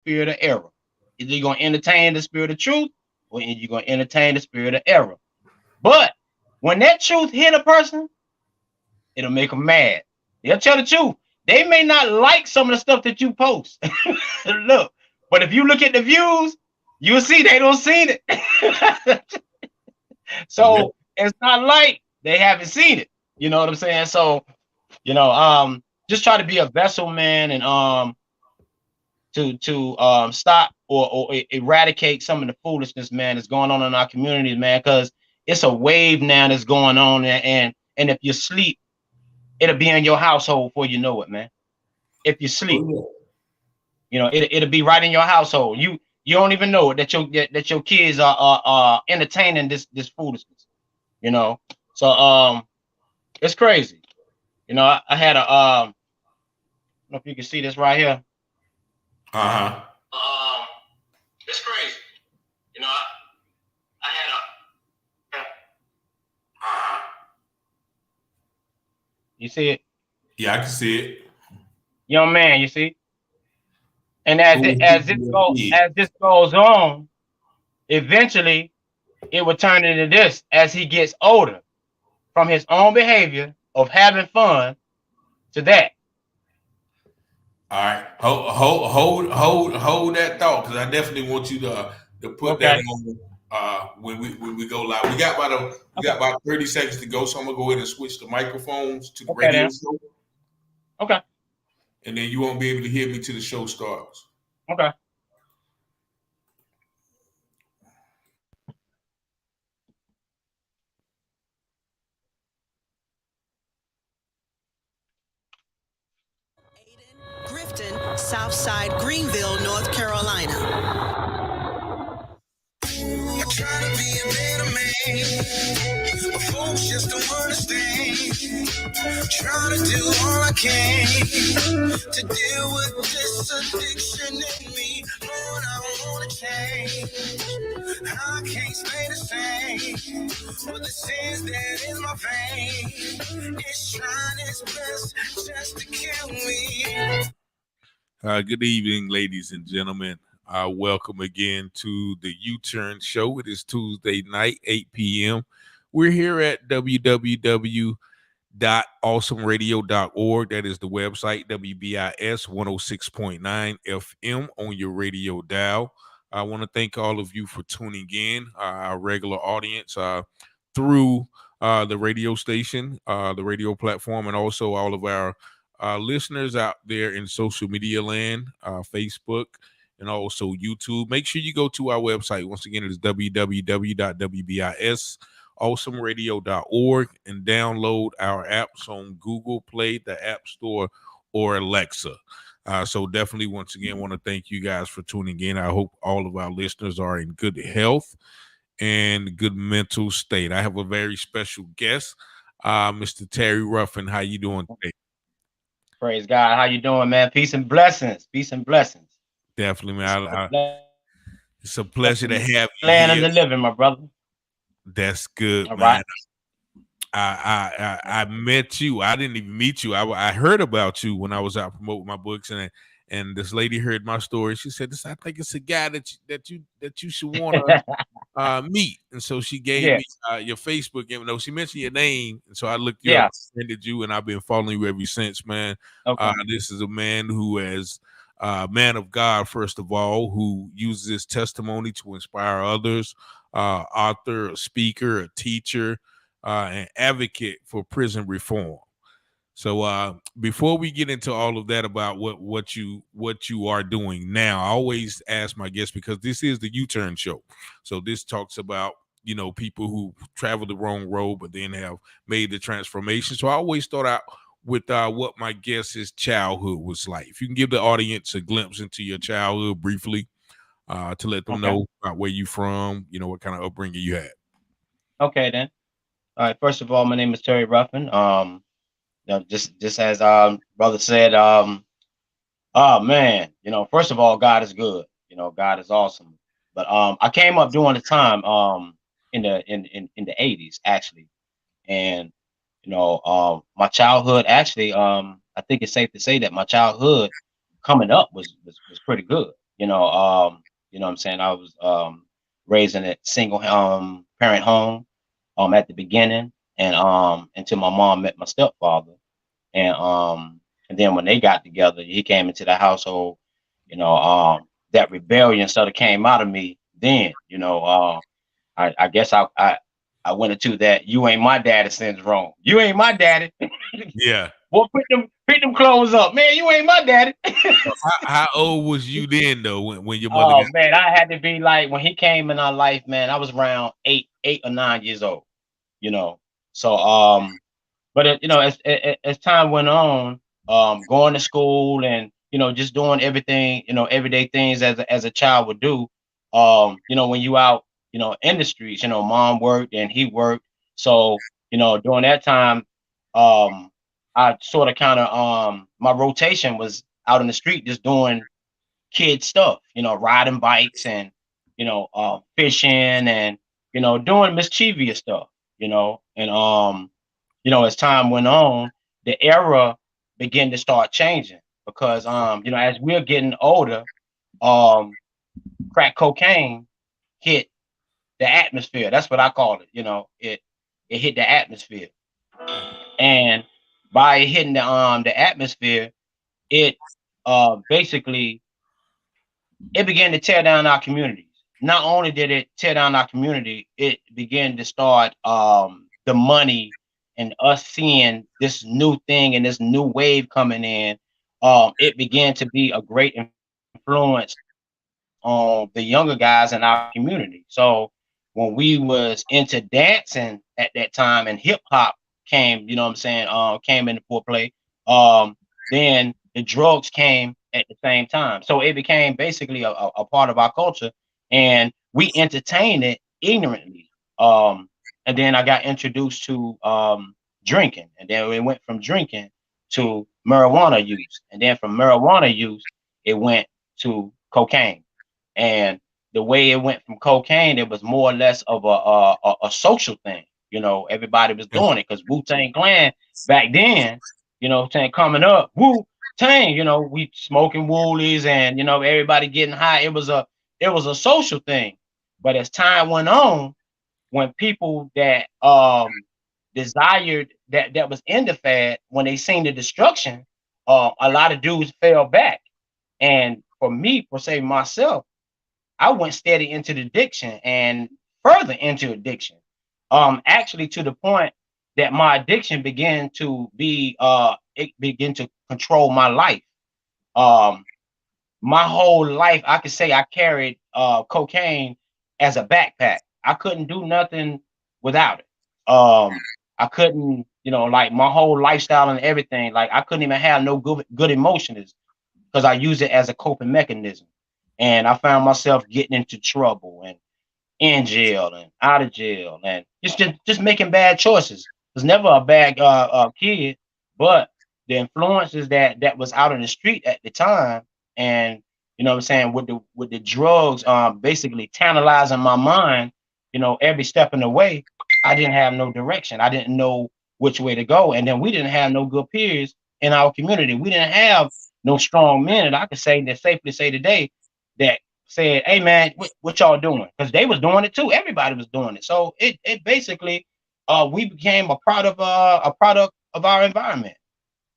spirit of error. Either you're gonna entertain the spirit of truth, or you're gonna entertain the spirit of error. But when that truth hit a person, it'll make them mad. They'll tell the truth. They may not like some of the stuff that you post. Look, but if you look at the views, you'll see they don't seen it. Yeah. So it's not like they haven't seen it. You know what I'm saying? So, just try to be a vessel, man, and to stop or eradicate some of the foolishness, man, that's going on in our communities, man, because it's a wave now that's going on, and if you sleep, it'll be in your household before you know it, man. If you sleep, Oh, it'll be right in your household. You don't even know it, that your kids are entertaining this foolishness, you know. So it's crazy. I had a I don't know if you can see this right here. yeah. Uh-huh. It's crazy. I had a. You see it, Yeah, I can see it. young man. You see, and Who as this goes on, eventually it will turn into this as he gets older, from his own behavior of having fun to that. All right, hold that thought, because I definitely want you to put that Okay. on when we go live. We got about 30 seconds to go, so I'm gonna go ahead and switch the microphones to the Okay radio then. show, Okay. and then you won't be able to hear me till the show starts. Okay. Grifton, Southside, Greenville, North Carolina. I try to be a better man, but folks just don't understand. Try to do all I can to deal with this addiction in me. Lord, I wanna change. I can't stay the same. But the sins that in my vein, it's trying its best just to kill me. Good evening, ladies and gentlemen. Welcome again to the UTurn Show. It is Tuesday night, 8 p.m. We're here at www.awesomeradio.org. That is the website, WBIS 106.9 FM on your radio dial. I want to thank all of you for tuning in, our regular audience, through the radio station, the radio platform, and also all of our listeners out there in social media land, Facebook, and also YouTube. Make sure you go to our website. Once again, it is www.wbisawesomeradio.org and download our apps on Google Play, the App Store, or Alexa. So definitely, once again, want to thank you guys for tuning in. I hope all of our listeners are in good health and good mental state. I have a very special guest, Mr. Terry Ruffin. How you doing today? Praise God. How you doing, man? Peace and blessings. Peace and blessings. Definitely, man. It's a pleasure to Blessings. have you Land of here. the living, my brother. That's good, All man. right. I met you. I didn't even meet you. I heard about you when I was out promoting my books, and this lady heard my story. She said, "This, I think it's a guy that you should want to meet." And so she gave Yeah. me your Facebook. Even though she mentioned your name, and so I looked you up, Yeah. friended you, and I've been following you ever since, man. Okay. This is a man who has. Man of God, first of all, who uses his testimony to inspire others, author, a speaker, a teacher, an advocate for prison reform. So before we get into all of that about what you are doing now, I always ask my guests, because this is the UTurn Show. So this talks about people who travel the wrong road but then have made the transformation. So I always start out with what my guest's childhood was like. If you can give the audience a glimpse into your childhood briefly, to let them Okay. know about where you from, what kind of upbringing you had. Okay then. All right. First of all, my name is Terry Ruffin. Just as brother said, oh man, first of all, God is good. God is awesome. But I came up during the time in the 80s actually. And my childhood actually, I think it's safe to say that my childhood coming up was pretty good. You know, you know what I'm saying? I was raised in a single parent home at the beginning, and until my mom met my stepfather. And and then when they got together, he came into the household, you know, that rebellion sort of came out of me then, you know. I guess I went into that you ain't my daddy syndrome. You ain't my daddy. Yeah. Boy, pick them clothes up, man. You ain't my daddy. How old was you then though when your mother got Oh man, I had to be like when he came in our life, man. I was around 8 or 9 years old, you know. So but you know, as time went on, going to school and you know, just doing everything, you know, everyday things as a child would do. You know, when you out, you know, in the streets, you know, mom worked and he worked. So, you know, during that time, I sort of kind of my rotation was out in the street just doing kid stuff, you know, riding bikes and you know, fishing and you know, doing mischievous stuff, you know, and you know, as time went on, the era began to start changing because you know, as we're getting older, um, crack cocaine hit the atmosphere. That's what I call it. You know, it hit the atmosphere, and by it hitting the atmosphere, it basically it began to tear down our communities. Not only did it tear down our community, it began to start the money and us seeing this new thing and this new wave coming in. It began to be a great influence on the younger guys in our community. So when we was into dancing at that time and hip hop came, you know what I'm saying, came into foreplay, then the drugs came at the same time. So it became basically a part of our culture and we entertained it ignorantly. And then I got introduced to drinking, and then we went from drinking to marijuana use, and then from marijuana use, it went to cocaine. And the way it went from cocaine, it was more or less of a social thing. You know, everybody was doing it because Wu Tang Clan back then, you know, saying coming up, Wu Tang, you know, we smoking woolies and you know everybody getting high. It was a social thing. But as time went on, when people that desired that was in the fad, when they seen the destruction, a lot of dudes fell back. And for me, per se myself, I went steady into the addiction and further into addiction. Actually to the point that my addiction began to be it began to control my life. Um, my whole life, I could say I carried cocaine as a backpack. I couldn't do nothing without it. I couldn't, you know, like my whole lifestyle and everything. Like I couldn't even have no good emotions because I use it as a coping mechanism. And I found myself getting into trouble and in jail and out of jail and just making bad choices. Was never a bad kid, but the influences that was out in the street at the time, and you know what I'm saying, with the drugs, basically tantalizing my mind, you know, every step in the way, I didn't have no direction. I didn't know which way to go, and then we didn't have no good peers in our community. We didn't have no strong men, and I can say that safely say today that said, "Hey man, what y'all doing?" Because they was doing it too. Everybody was doing it. So it basically, we became a product of our environment.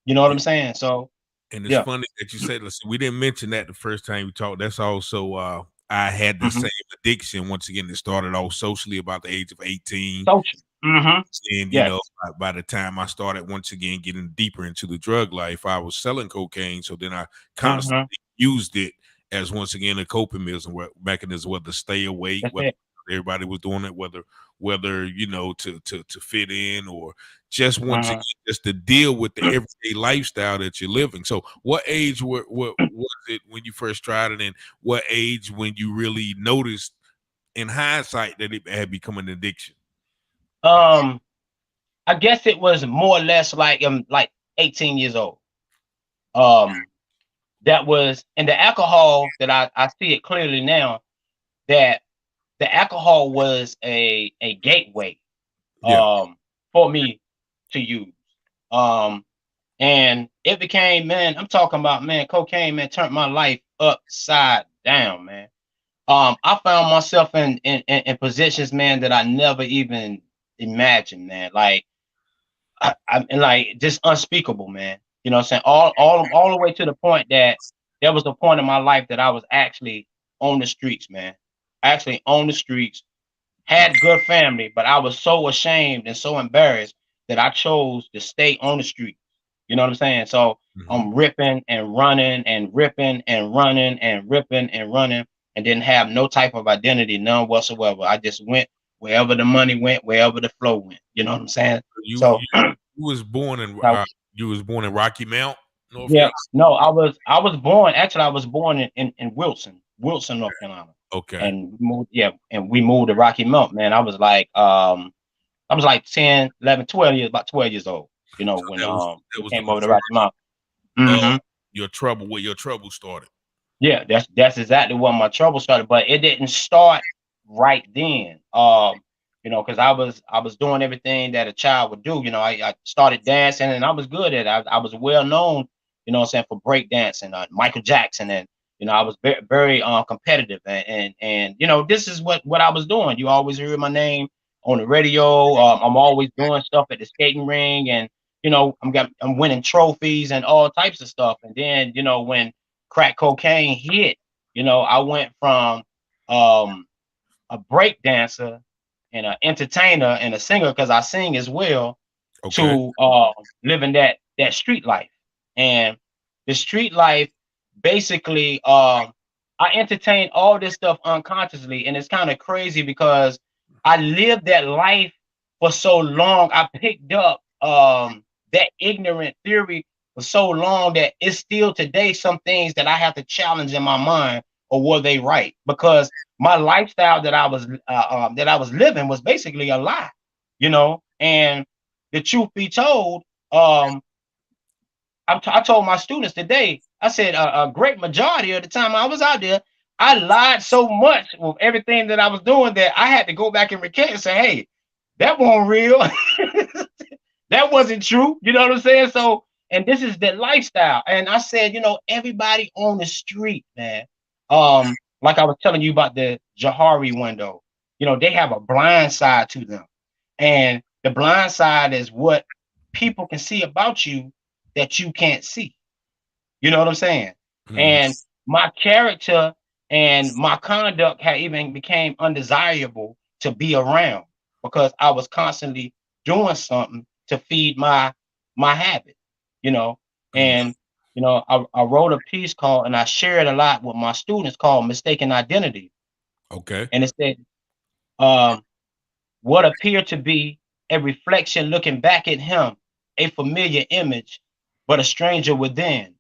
You know what I'm saying? So And it's yeah. funny that you said, listen, we didn't mention that the first time we talked. That's also I had the Hmm. same addiction. Once again, it started off socially about the age of 18. Social. Hmm. And you Yes. know, by the time I started once again getting deeper into the drug life, I was selling cocaine. So then I Hmm. constantly used it as once again a coping mechanism, whether to stay awake, That's whether it. everybody was doing it, whether you know to fit in, or just once again Hmm. just to deal with the everyday lifestyle that you're living. So what age what was it when you first tried it, and what age when you really noticed in hindsight that it had become an addiction? Um, I guess it was more or less like 18 years old. Um, that was and the alcohol that I see it clearly now that the alcohol was a gateway Yeah. for me to use. Um, and it became, man, I'm talking about, man, cocaine, man, turned my life upside damn, man. I found myself in positions, man, that I never even imagined, man. Like and like just unspeakable, man. You know what I'm saying? All the way to the point that there was a point in my life that I was actually on the streets, man. Actually on the streets, had good family, but I was so ashamed and so embarrassed that I chose to stay on the street. You know what I'm saying? So Mhm. I'm ripping and running and ripping and running and ripping and running and didn't have no type of identity, none whatsoever. I just went wherever the money went, wherever the flow went. You know what I'm saying? You So you you was born in I you was born in Rocky Mount, North Yeah, Carolina? no, I was born actually I was born in Wilson, North Carolina. Okay. And we moved to Rocky Mount, man. I was like 10, 11, 12 years, about 12 years old, So when that we was the came over to Rocky majority Mount. of Hmm. your trouble, where your trouble started. Yeah, that's exactly where my trouble started, but it didn't start right then. Because I was doing everything that a child would do. I started dancing and I was good at it. I was well known, what I'm saying, for break dancing, Michael Jackson, and I was very, very competitive, and this is what I was doing. You always hear my name on the radio. I'm always doing stuff at the skating ring, and I'm winning trophies and all types of stuff. And then when crack cocaine hit, I went from um, a break dancer and an entertainer and a singer, because I sing as well, Okay. to living that street life. And the street life, basically, I entertain all this stuff unconsciously, and it's kind of crazy because I lived that life for so long. I picked up that ignorant theory for so long that it's still today some things that I have to challenge in my mind, or were they right? Because my lifestyle that I was living was basically a lie, and the truth be told, I told my students today, I said a great majority of the time I was out there, I lied so much with everything that I was doing that I had to go back and recant and say, hey, that wasn't real. That wasn't true. You know what I'm saying? So, and this is the lifestyle. And I said, everybody on the street, man. Like I was telling you about the Jahari window, they have a blind side to them. And the blind side is what people can see about you that you can't see. You know what I'm saying? Mhm. And my character and my conduct had even became undesirable to be around, because I was constantly doing something to feed my habit, you know. Mhm. And I wrote a piece called, and I share it a lot with my students, called Mistaken Identity. Okay. And it said, um, what appeared to be a reflection looking back at him, a familiar image, but a stranger within, Okay.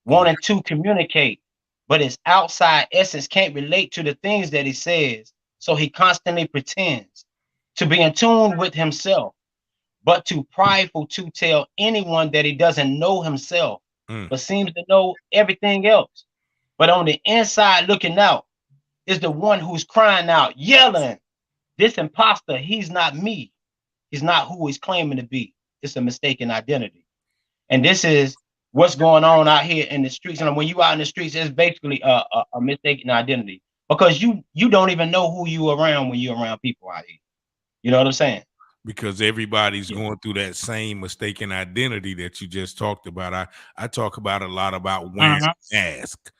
wanting to communicate, but his outside essence can't relate to the things that he says. So he constantly pretends to be in tune with himself, but too prideful to tell anyone that he doesn't know himself, Mm. but seems to know everything else. But on the inside, looking out, is the one who's crying out, yelling, this imposter, he's not me. He's not who he's claiming to be. It's a mistaken identity. And this is what's going on out here in the streets. And when you out in the streets, it's basically a mistaken identity, because you don't even know who you around when you're around people out here. You know what I'm saying? Because everybody's Yeah. going through that same mistaken identity that you just talked about. I talk about a lot about wearing Uh-huh. a mask.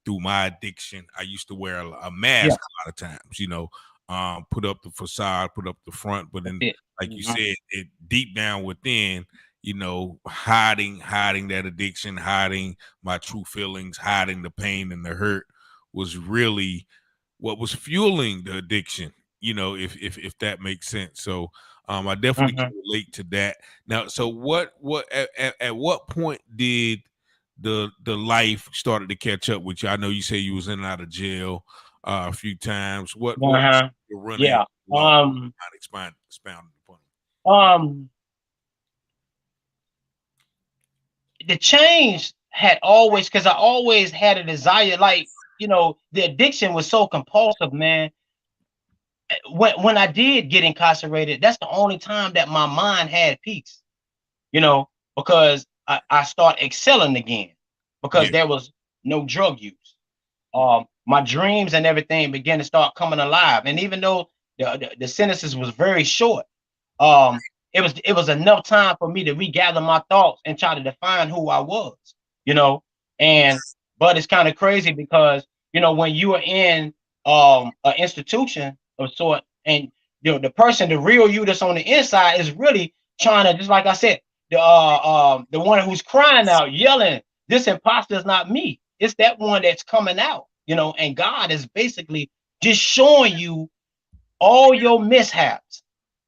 Through my addiction, I used to wear a mask Yeah. a lot of times. Put up the facade, put up the front, but That's then, it. like you Mhm. said, it deep down within, hiding that addiction, hiding my true feelings, hiding the pain and the hurt was really what was fueling the addiction, if that makes sense. So I definitely Mhm. can relate to that. Now, so what at what point did the life started to catch up with you? I know you say you was in and out of jail a few times. What was Uh-huh. your run in Yeah. law? Mind expounding upon Um, the change had always, because I always had a desire, like, the addiction was so compulsive, man. When I did get incarcerated, that's the only time that my mind had peace, because I start excelling again, it. because there was no drug use. my dreams and everything began to start coming alive. And even though the sentences was very short, um, it was enough time for me to regather my thoughts and try to define who I was, you know. And but it's kind of crazy because when you are in an institution of sort, and the person, the real you that's on the inside is really trying to, just like I said, the one who's crying out, yelling, "This imposter is not me." It's that one that's coming out, and God is basically just showing you all your mishaps,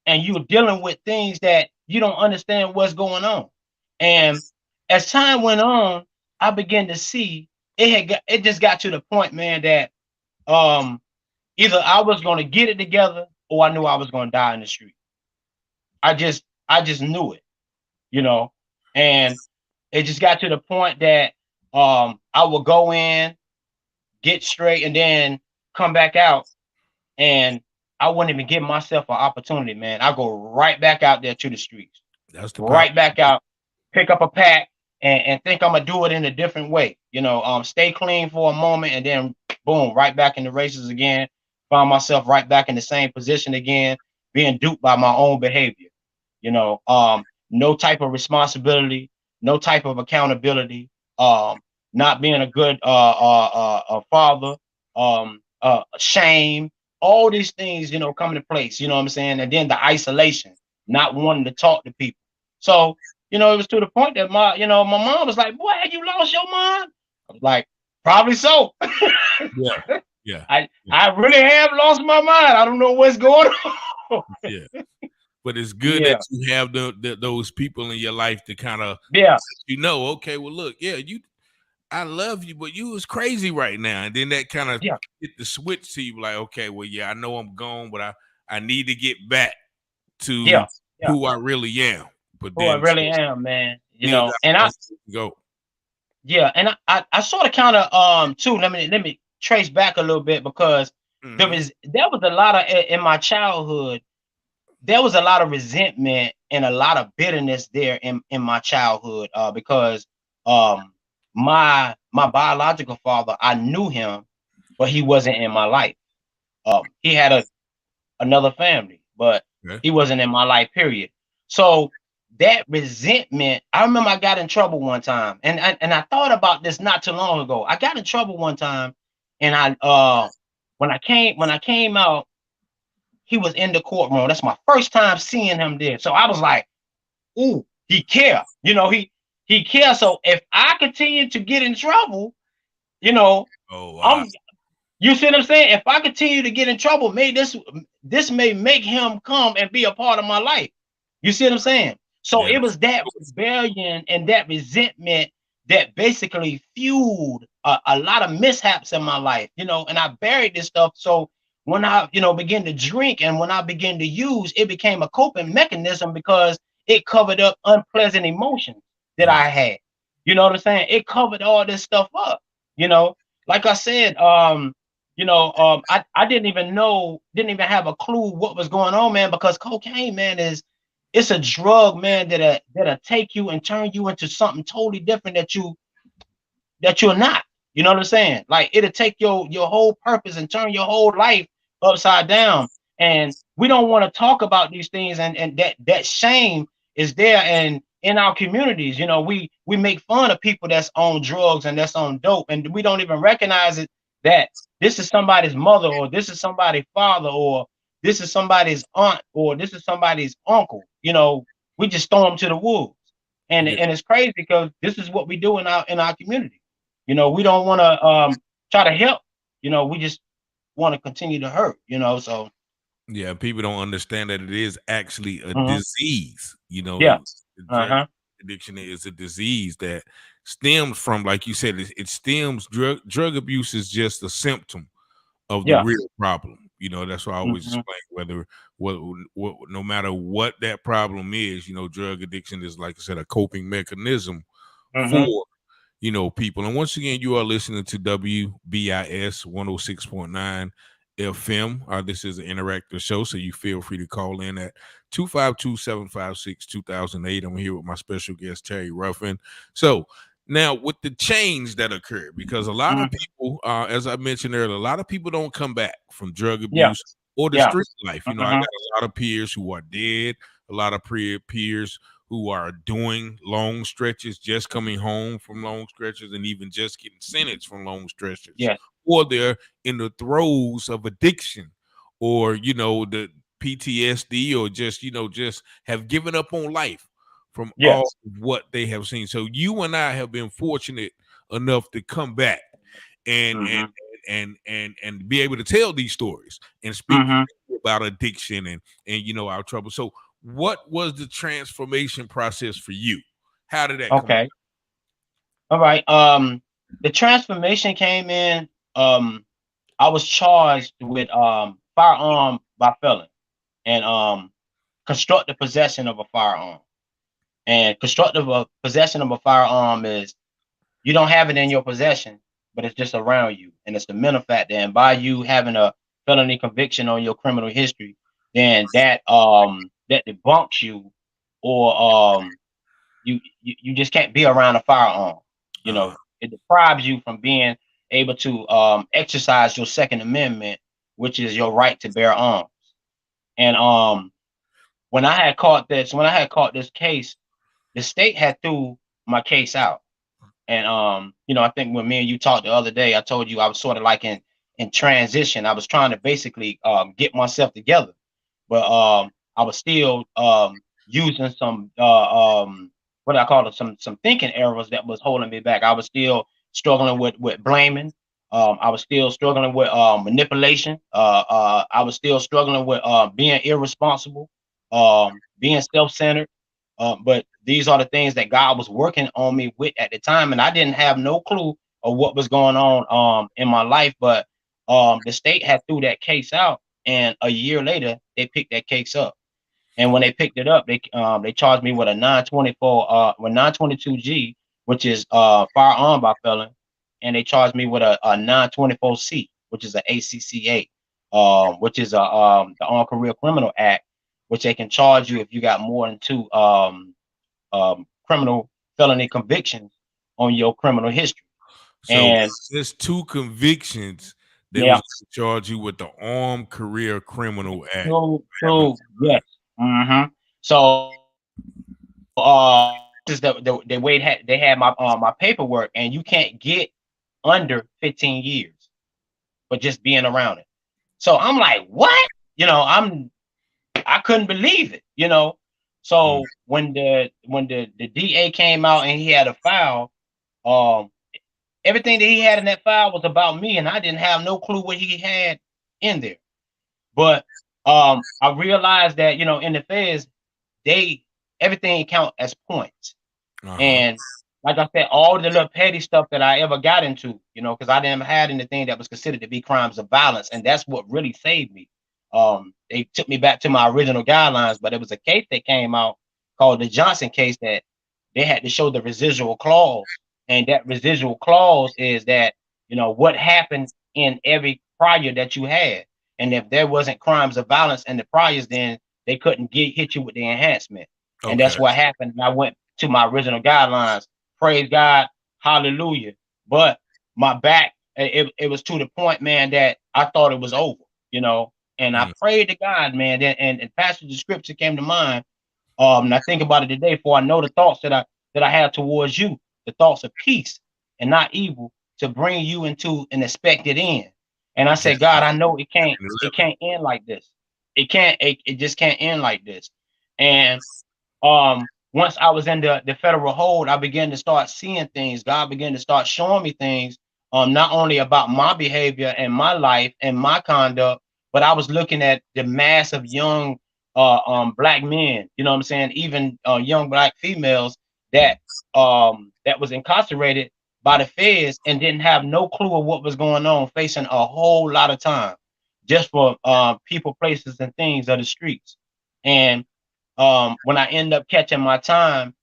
and you're dealing with things that you don't understand what's going on. And as time went on, I began to see it just got to the point, man, that um either I was going to get it together or I knew I was going to die in the street. I just knew it, you know. And it just got to the point that I would go in, get straight, and then come back out, and I wouldn't even give myself an opportunity, man. I go right back out there to the streets, That's the power. right back out, pick up a pack, and think I'm gonna do it in a different way. Stay clean for a moment, and then boom, right back in the races again. Find myself right back in the same position again, being duped by my own behavior. No type of responsibility, no type of accountability, not being a good father, shame, all these things, come into place, you know what I'm saying? And then the isolation, not wanting to talk to people. So, it was to the point that my mom was like, "Boy, have you lost your mind?" I was like, "Probably so." Yeah, yeah, I really have lost my mind. I don't know what's going on. yeah. But it's good Yeah. that you have those people in your life to kind of, Yeah. okay, well, look, yeah, I love you, but you was crazy right now. And then that kind of Yeah. hit the switch to you, like, okay, well, yeah, I know I'm gone, but I need to get back to Yeah. who I really am. But Who I then really am, man. still got And a long way to go. yeah, and I sort of kind of too. Let me trace back a little bit, because there Mhm. was a lot of, in my childhood, there was a lot of resentment and a lot of bitterness there in my childhood, because um my biological father, I knew him, but he wasn't in my life. He had another family, but Okay. he wasn't in my life, period. So that resentment, I remember I got in trouble one time, and I thought about this not too long ago. I got in trouble one time, and when I came out, he was in the courtroom. That's my first time seeing him there. So I was like, "Ooh, he care." He cares. So if I continue to get in trouble, you know, Oh, wow. I'm you see what I'm saying? If I continue to get in trouble, this may make him come and be a part of my life. You see what I'm saying? So Yeah. it was that rebellion and that resentment that basically fueled a lot of mishaps in my life, and I buried this stuff. So when I, began to drink, and when I began to use, it became a coping mechanism, because it covered up unpleasant emotions that Mm. I had. You know what I'm saying? It covered all this stuff up, like I said, I didn't even have a clue what was going on, man, because cocaine, man, it's a drug, man, that'll take you and turn you into something totally different that you're not. You know what I'm saying? Like, it'll take your whole purpose and turn your whole life upside down. And we don't want to talk about these things, and that shame is there, and in our communities, we make fun of people that's on drugs and that's on dope, and we don't even recognize it, that this is somebody's mother, or this is somebody's father, or this is somebody's aunt, or this is somebody's uncle. We just throw them to the wolves. and Yeah. and it's crazy, because this is what we do in our community. We don't want to try to help. We just want to continue to hurt. So Yeah, people don't understand that it is actually a mhm. disease. Yeah. The drug Uh-huh. addiction is a disease that stems from, like you said, it stems. Drug abuse is just a symptom of the Yeah. real problem. That's why I always Mhm. explain, whether no matter what that problem is, drug addiction is, like I said, a coping mechanism Mhm. for people. And once again, you are listening to WBIS 106.9 FM. This is an interactive show, so you feel free to call in at 252-756-2008. I'm here with my special guest, Terry Ruffin. So, Now, with the change that occurred, because a lot of Mhm. people, as I mentioned earlier, a lot of people don't come back from drug Yeah, abuse or the yeah. street life. You know, I got Mhm. a lot of peers who are dead, a lot of peers who are doing long stretches, just coming home from long stretches, and even just getting sentenced from long stretches, Yes, or they're in the throes of addiction, or the PTSD, or just just have given up on life from all yes. of what they have seen. So you and I have been fortunate enough to come back and and Mhm. and be able to tell these stories and speak Mhm. about addiction and our trouble. So what was the transformation process for you? How did that come Okay. All right. The transformation came in. I was charged with firearm by felon and constructive possession of a firearm. And constructive possession of a firearm is you don't have it in your possession, but it's just around you, and it's the mental factor. And by you having a felony conviction on your criminal history, then that debunks you, or you just can't be around a firearm. You uh, know, it deprives you from being able to exercise your Second Amendment, which is your right to bear arms. And when I had caught this case, the state had threw my case out. And I think when me and you talked the other day, I told you I was sort of like in transition. I was trying to basically get myself together, but I was still using some what I call it, some thinking errors that was holding me back. I was still struggling with blaming. I was still struggling with manipulation. I was still struggling with being irresponsible, being self-centered. But these are the things that God was working on me with at the time, and I didn't have no clue of what was going on in my life. But the state had threw that case out, and a year later they picked that case up. And when they picked it up, they charged me with a 924 with 922G, which is firearm by felon, and they charged me with a 924C, which is a ACCA, which is a the Armed Career Criminal Act, which they can charge you if you got more than two criminal felony convictions on your criminal history. so And there's two convictions they was yeah, gonna charge you with the Armed Career Criminal Act. Having so yes. So is the way they had my paperwork, and you can't get under 15 years for just being around it. So I'm like, what? You know, I couldn't believe it. mm, So when the DA came out and he had a file, um, everything that he had in that file was about me, and I didn't have no clue what he had in there. But I realized that in the feds, they everything count as points. uh-huh. And like I said, all the little petty stuff that I ever got into, because I didn't have anything that was considered to be crimes of violence, and that's what really saved me. They took me back to my original guidelines, but it was a case that came out called the Johnson case that they had to show the residual clause, and that residual clause is that what happened in every prior that you had, and if there wasn't crimes of violence in the priors, then they couldn't hit you with the enhancement, and Okay. that's what happened. And I went to my original guidelines. Praise God, hallelujah. But my back, it was to the point, man, that I thought it was over. And I Mm, prayed to God, man, and passage of scripture came to mind. And I think about it today, for I know the thoughts that I have towards you, the thoughts of peace and not evil, to bring you into an expected end. And I said, God, I Jeremiah know it can't it 11. can't end like this. It just can't end like this. And once I was in the federal hold, I began to start seeing things. God began to start showing me things, not only about my behavior and my life and my conduct, but I was looking at the mass of young black men, you know what I'm saying, even young black females that that was incarcerated by the feds and didn't have no clue of what was going on, facing a whole lot of time just for people, places, and things of the streets. And when I end up catching my time,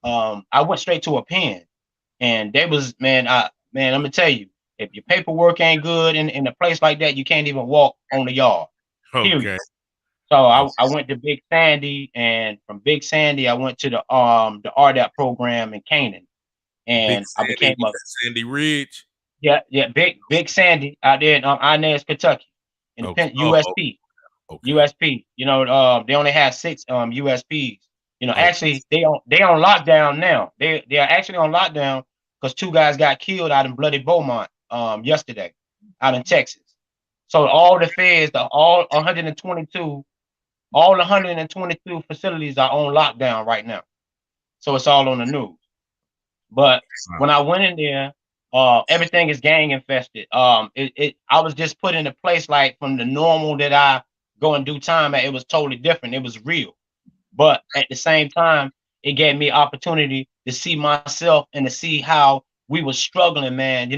I went straight to a pen, and they was man, let me tell you, if your paperwork ain't good in a place like that, you can't even walk on the yard. Period. Okay. So I went to Big Sandy, and from Big Sandy, I went to the RDAP program in Canaan, Big and I Sandy, became a Sandy Ridge. yeah, big Sandy out there in Inez, Kentucky, in the Okay. Oh, USP. okay. USP. You know, they only have 6 USPs. You know, Okay. actually they on lockdown now. They are actually on lockdown because 2 guys got killed out in Bloody Beaumont yesterday out in Texas. So all the feds, all 122 facilities are on lockdown right now. So it's all on the news. But Wow. when I went in there, everything is gang infested. I was just put in a place like from the normal that I go and do time at. It was totally different. It was real. But at the same time, it gave me opportunity to see myself and to see how we were struggling, man,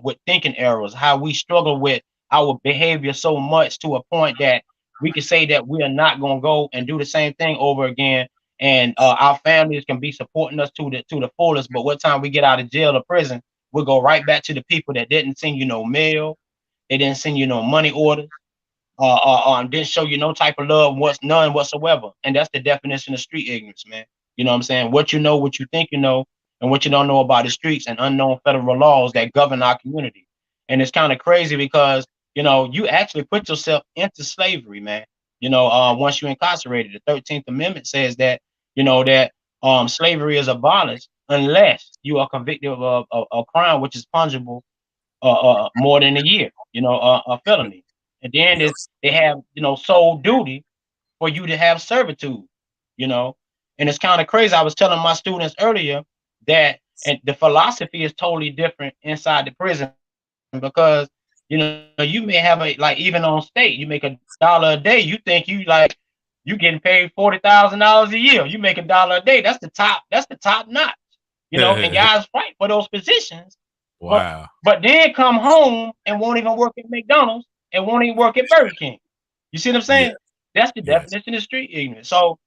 with thinking errors, how we struggle with our behavior so much to a point that we can say that we are not going to go and do the same thing over again. And our families can be supporting us to the fullest. But what time we get out of jail or prison, we'll go right back to the people that didn't send you no mail. They didn't send you no money orders, didn't show you no type of love, none whatsoever. And that's the definition of street ignorance, man. You know what I'm saying? What you know, what you think you know, and what you don't know about the streets and unknown federal laws that govern our community. And it's kind of crazy because you actually put yourself into slavery, man. Once you're incarcerated, the 13th Amendment says that that slavery is abolished unless you are convicted of a crime which is punishable more than a year, a felony. And then they have, sole duty for you to have servitude, you know. And it's kind of crazy. I was telling my students earlier that and the philosophy is totally different inside the prison because you may have like even on state, you make $1 a day. You think you getting paid $40,000 a year. You make $1 a day. That's the top notch, and guys fight for those positions. But Wow. but then come home and won't even work at McDonald's and won't even work at Burger King. You see what I'm Yeah. saying? That's the Yes. definition of street ignorance. So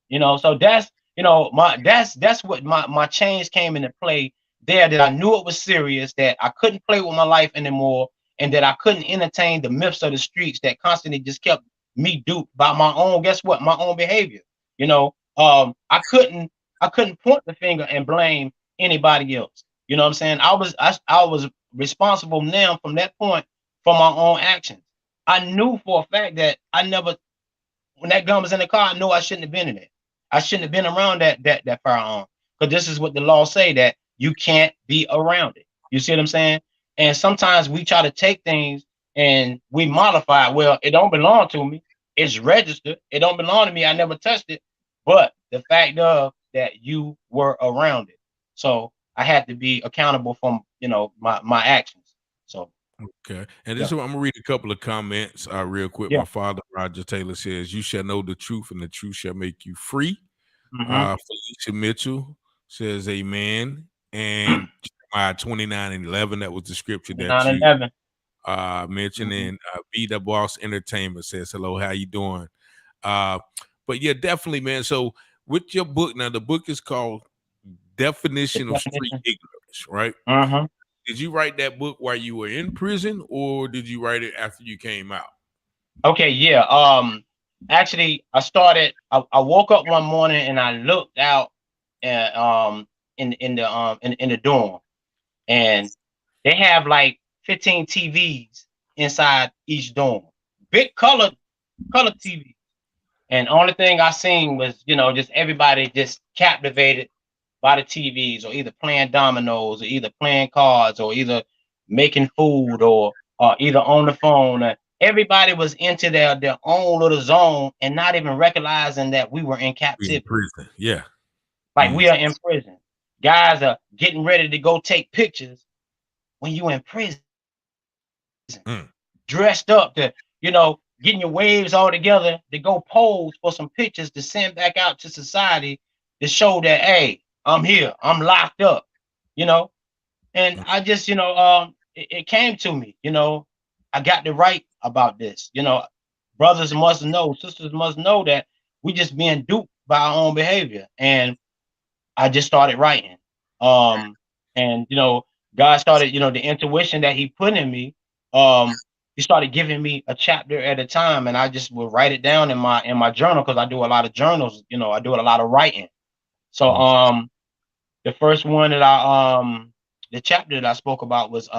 that's what my change came into play there, that I knew it was serious, that I couldn't play with my life anymore, and that I couldn't entertain the myths of the streets that constantly just kept me duped by my own, guess what, my own behavior. I couldn't point the finger and blame anybody else. You know what I'm saying? I was responsible now from that point for my own actions. I knew for a fact that I never, when that gun was in the car, I know I shouldn't have been in it. I shouldn't have been around that firearm, because this is what the law say, that you can't be around it. You see what I'm saying? And sometimes we try to take things and we modify it. Well, it don't belong to me. It's registered. It don't belong to me. I never touched it. But the fact of that you were around it. So I had to be accountable from my actions. So Okay. And this yeah, is, I'm gonna read a couple of comments real quick. yeah. My father, Roger Taylor, says, "You shall know the truth, and the truth shall make you free." Mm-hmm. Felicia Mitchell says, "Amen." And Jeremiah 29:11, that was the scripture that you 9/11. mentioned. Mm-hmm. And Be the Boss Entertainment says, "Hello, how you doing?" Uh, but yeah, definitely, man. So with your book now, the book is called The Definition of Street definition. Ignorance, right? Mm-hmm. Did you write that book while you were in prison, or did you write it after you came out? Okay, yeah. Actually, I woke up one morning and I looked out at, in the dorm, and they have like 15 TVs inside each dorm, big color TV. And only thing I seen was, just everybody just captivated by the TVs, or either playing dominoes, or either playing cards, or either making food, or either on the phone. Everybody was into their own little zone and not even recognizing that we were in We in captivity. prison. Yeah. Like Mm, we are in prison. Guys are getting ready to go take pictures when you in prison, mm. dressed up to, getting your waves all together to go pose for some pictures to send back out to society to show that, hey, I'm here, I'm locked up, you know. And Mm. I just, it came to me, I got to write about this. Brothers must know, sisters must know that we just being duped by our own behavior. And I just started writing. Um, and God started, the intuition that He put in me. He started giving me a chapter at a time, and I just would write it down in my journal, because I do a lot of journals. I do a lot of writing. So Mm. The first one that the chapter that I spoke about was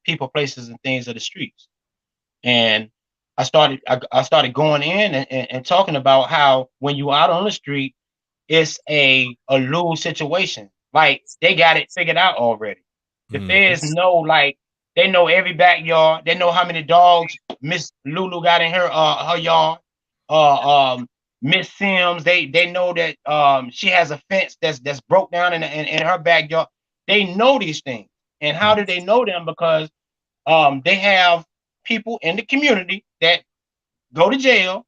people, places, and things of the streets. And I started going in and talking about how when you out on the street, it's a lose situation. Like they got it figured out already. The Mm. feds know, like they know every backyard. They know how many dogs Miss Lulu got in her yard. Um Miss Sims, they know that she has a fence that's broke down in her backyard. They know these things. And how do they know them? Because they have people in the community that go to jail,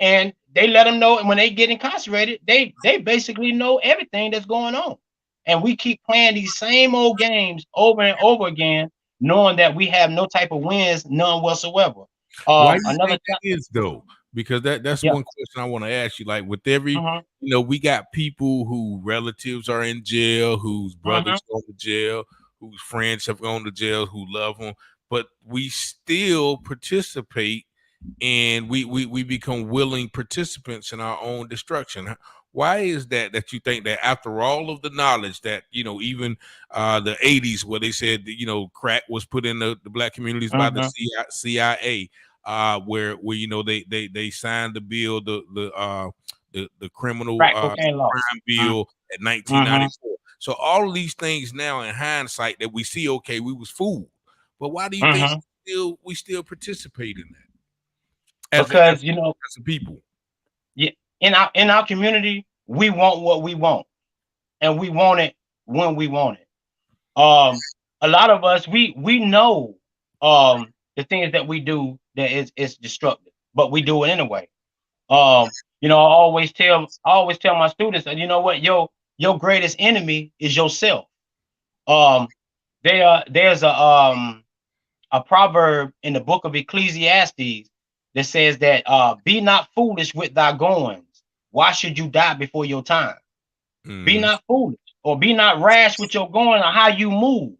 and they let them know. And when they get incarcerated, they basically know everything that's going on. And we keep playing these same old games over and over again, knowing that we have no type of wins, none whatsoever. Why do you Another think that is though? Because that's yeah. one question I want to ask you. Like with every, Hmm. we got people who relatives are in jail, whose Hmm. brothers go to jail, whose friends have gone to jail, who love them, but we still participate and we become willing participants in our own destruction. Why is that you think that after all of the knowledge that even the 80s where they said that, crack was put in the black communities by the Hmm. CIA, where they signed the bill, the criminal Crack cocaine law. crime bill at Mm-hmm. 1994. So all of these things now in hindsight that we see, okay, we was fooled, but why do you think Hmm. we still participate in that as Because you know, as a people? yeah, in our community, we want what we want, and we want it when we want it. A lot of us, we know the things that we do that is destructive, but we do it anyway. I always tell my students that, you know what, your greatest enemy is yourself. Um there's a proverb in the book of Ecclesiastes that says that be not foolish with thy goings. Why should you die before your time? Be Mm-hmm. not foolish, or be not rash with your going or how you move.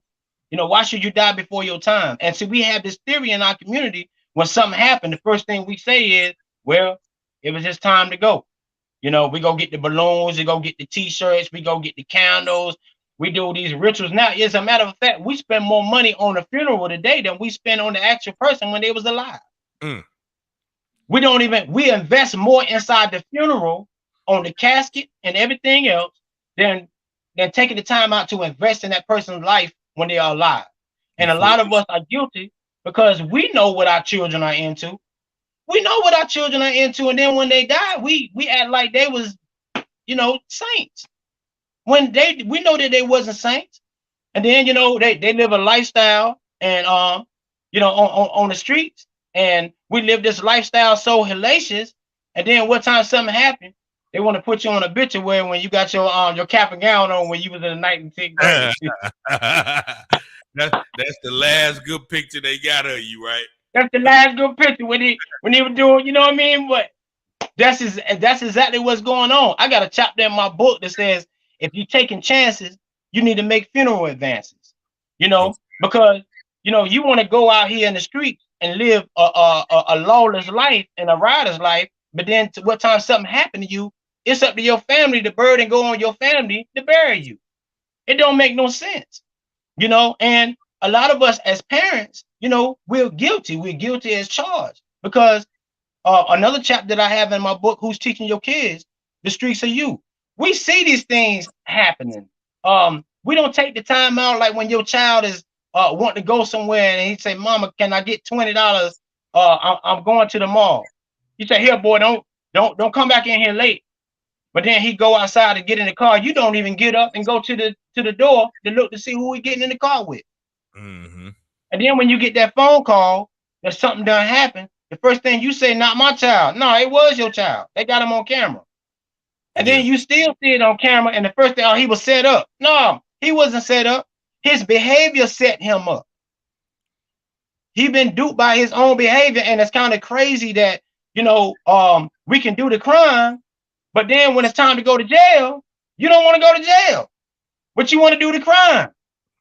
Why should you die before your time? And so we have this theory in our community: when something happened, the first thing we say is, well, it was just time to go. We go get the balloons, we go get the t-shirts, we go get the candles, we do these rituals. Now, as a matter of fact, we spend more money on the funeral today than we spend on the actual person when they was alive. Mm. We invest more inside the funeral, on the casket and everything else, than taking the time out to invest in that person's life when they are alive. And a Before lot you, of us are guilty because we know what our children are into. We know what our children are into, and then when they die, we act like they was, saints. When we know that they wasn't saints. And then they live a lifestyle, and on the streets, and we live this lifestyle so hellacious. And then what time something happened, they want to put you on a obituary when you got your cap and gown on when you was in the ninth and 10th grade. that's the last good picture they got of you, right? That's the last good picture when he was doing, you know what I mean? But that's exactly what's going on. I got a chapter in my book that says if you're taking chances, you need to make funeral advances. Okay. Because you want to go out here in the street and live a lawless life and a rider's life, but then to what time something happened to you, it's up to your family to burden go on your family to bury you. It don't make no sense. And a lot of us as parents, we're guilty. We're guilty as charged because another chapter that I have in my book, Who's Teaching Your Kids? The Streets Are You. We see these things happening. We don't take the time out, like when your child is wanting to go somewhere and he say, "Mama, can I get $20? I'm going to the mall." You say, "Here, boy, don't come back in here late." But then he go outside to get in the car. You don't even get up and go to the door to look to see who he getting in the car with. Mm-hmm. And then when you get that phone call that something done happened, the first thing you say, "Not my child." No, it was your child. They got him on camera. And Yeah. then you still see it on camera, and the first thing, oh, he was set up. No, he wasn't set up. His behavior set him up. He been duped by his own behavior, and it's kind of crazy that we can do the crime, but then when it's time to go to jail, you don't want to go to jail, but you want to do the crime.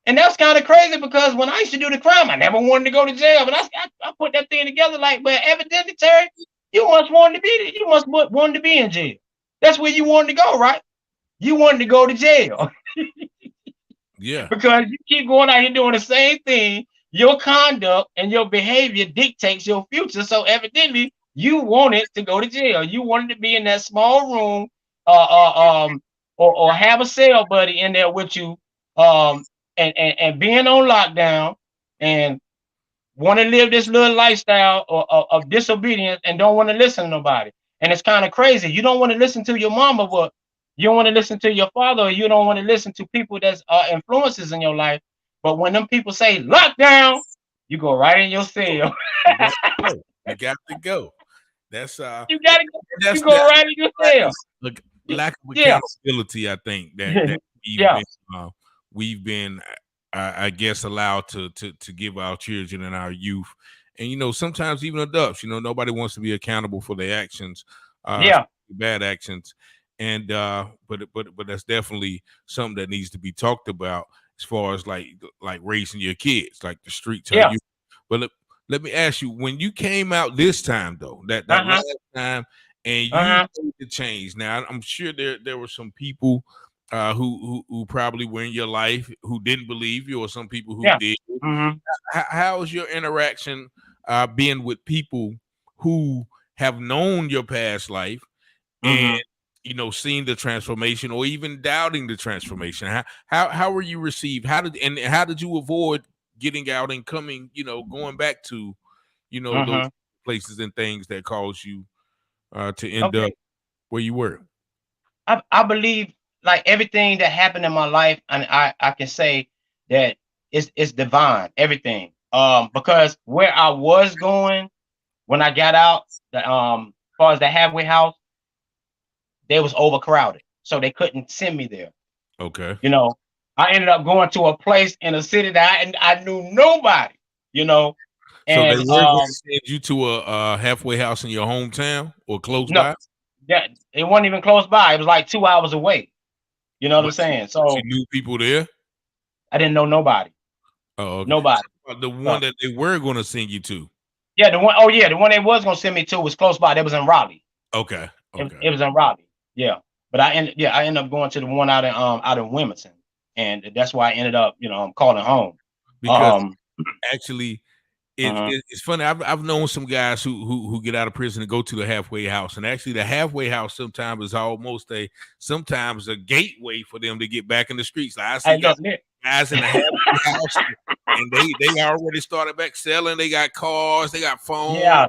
And that's kind of crazy because when I used to do the crime, I never wanted to go to jail. But I put that thing together like, well, evidently, Terry, you must want to be in jail. That's where you wanted to go, right? You wanted to go to jail. Yeah. Because you keep going out here doing the same thing. Your conduct and your behavior dictates your future. So evidently, you wanted to go to jail. You wanted to be in that small room, or have a cell buddy in there with you, and being on lockdown, and want to live this little lifestyle of disobedience and don't want to listen to nobody. And it's kind of crazy. You don't want to listen to your mama, but you don't want to listen to your father, or you don't want to listen to people that's influences in your life. But when them people say lockdown, you go right in your cell. You got to go. You got to go. That's You gotta go. You that's go that right in your cell. lack of Yeah, accountability. I think that yeah, we've been I guess allowed to give our children and our youth, and sometimes even adults. Nobody wants to be accountable for their actions, yeah. bad actions, and but that's definitely something that needs to be talked about as far as like raising your kids, like the streets are Yeah. you. But let me ask you, when you came out this time though, that Uh-huh. last time, and you Uh-huh. made the change. Now I'm sure there were some people who probably were in your life who didn't believe you, or some people who Yeah. did. Mm-hmm. How is your interaction being with people who have known your past life and Mm-hmm. seeing the transformation, or even doubting the transformation? How were you received? How did you avoid getting out and coming, going back to those Mm-hmm. places and things that caused you to end up Okay. where you were? I believe, like, everything that happened in my life, and I can say that it's divine, everything. Because where I was going when I got out, as far as the halfway house, they was overcrowded, so they couldn't send me there. Okay. You know, I ended up going to a place in a city that I knew nobody. You know, So they and were going to send you to a halfway house in your hometown or close no, by, that it wasn't even close by. It was like 2 hours away. You know what I'm saying? but you So knew people there. I didn't know nobody. Oh, okay. Nobody. The So one that they were going to send you to. yeah, the one. Oh yeah, the one they was gonna send me to was close by. That was in Raleigh. Okay. Okay. It was in Raleigh. Yeah, but I ended up going to the one out in Wilmington, and that's why I ended up calling home. Because Um. actually, Uh-huh. it's funny. I've known some guys who get out of prison and go to the halfway house, and actually the halfway house sometimes is almost sometimes a gateway for them to get back in the streets. Like I Hey, see look, guys in the halfway house, and they already started back selling. They got cars, they got phones. yeah,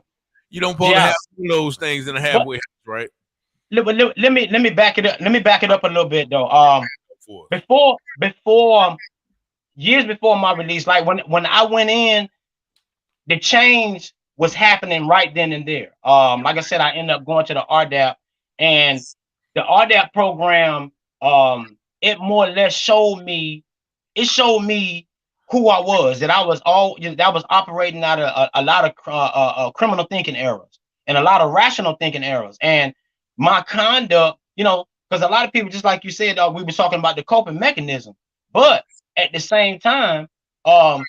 You don't supposed to yeah. have those things in the But halfway house, right? let me back it up. Let me back it up a little bit though. For Before years before my release, like when I went in, the change was happening right then and there. Like I said, I ended up going to the RDAP, and the RDAP program, it more or less showed me who I was. That I was operating out of a lot of criminal thinking errors and a lot of rational thinking errors, and my conduct. Because a lot of people, just like you said, we were talking about the coping mechanism, but at the same time, um,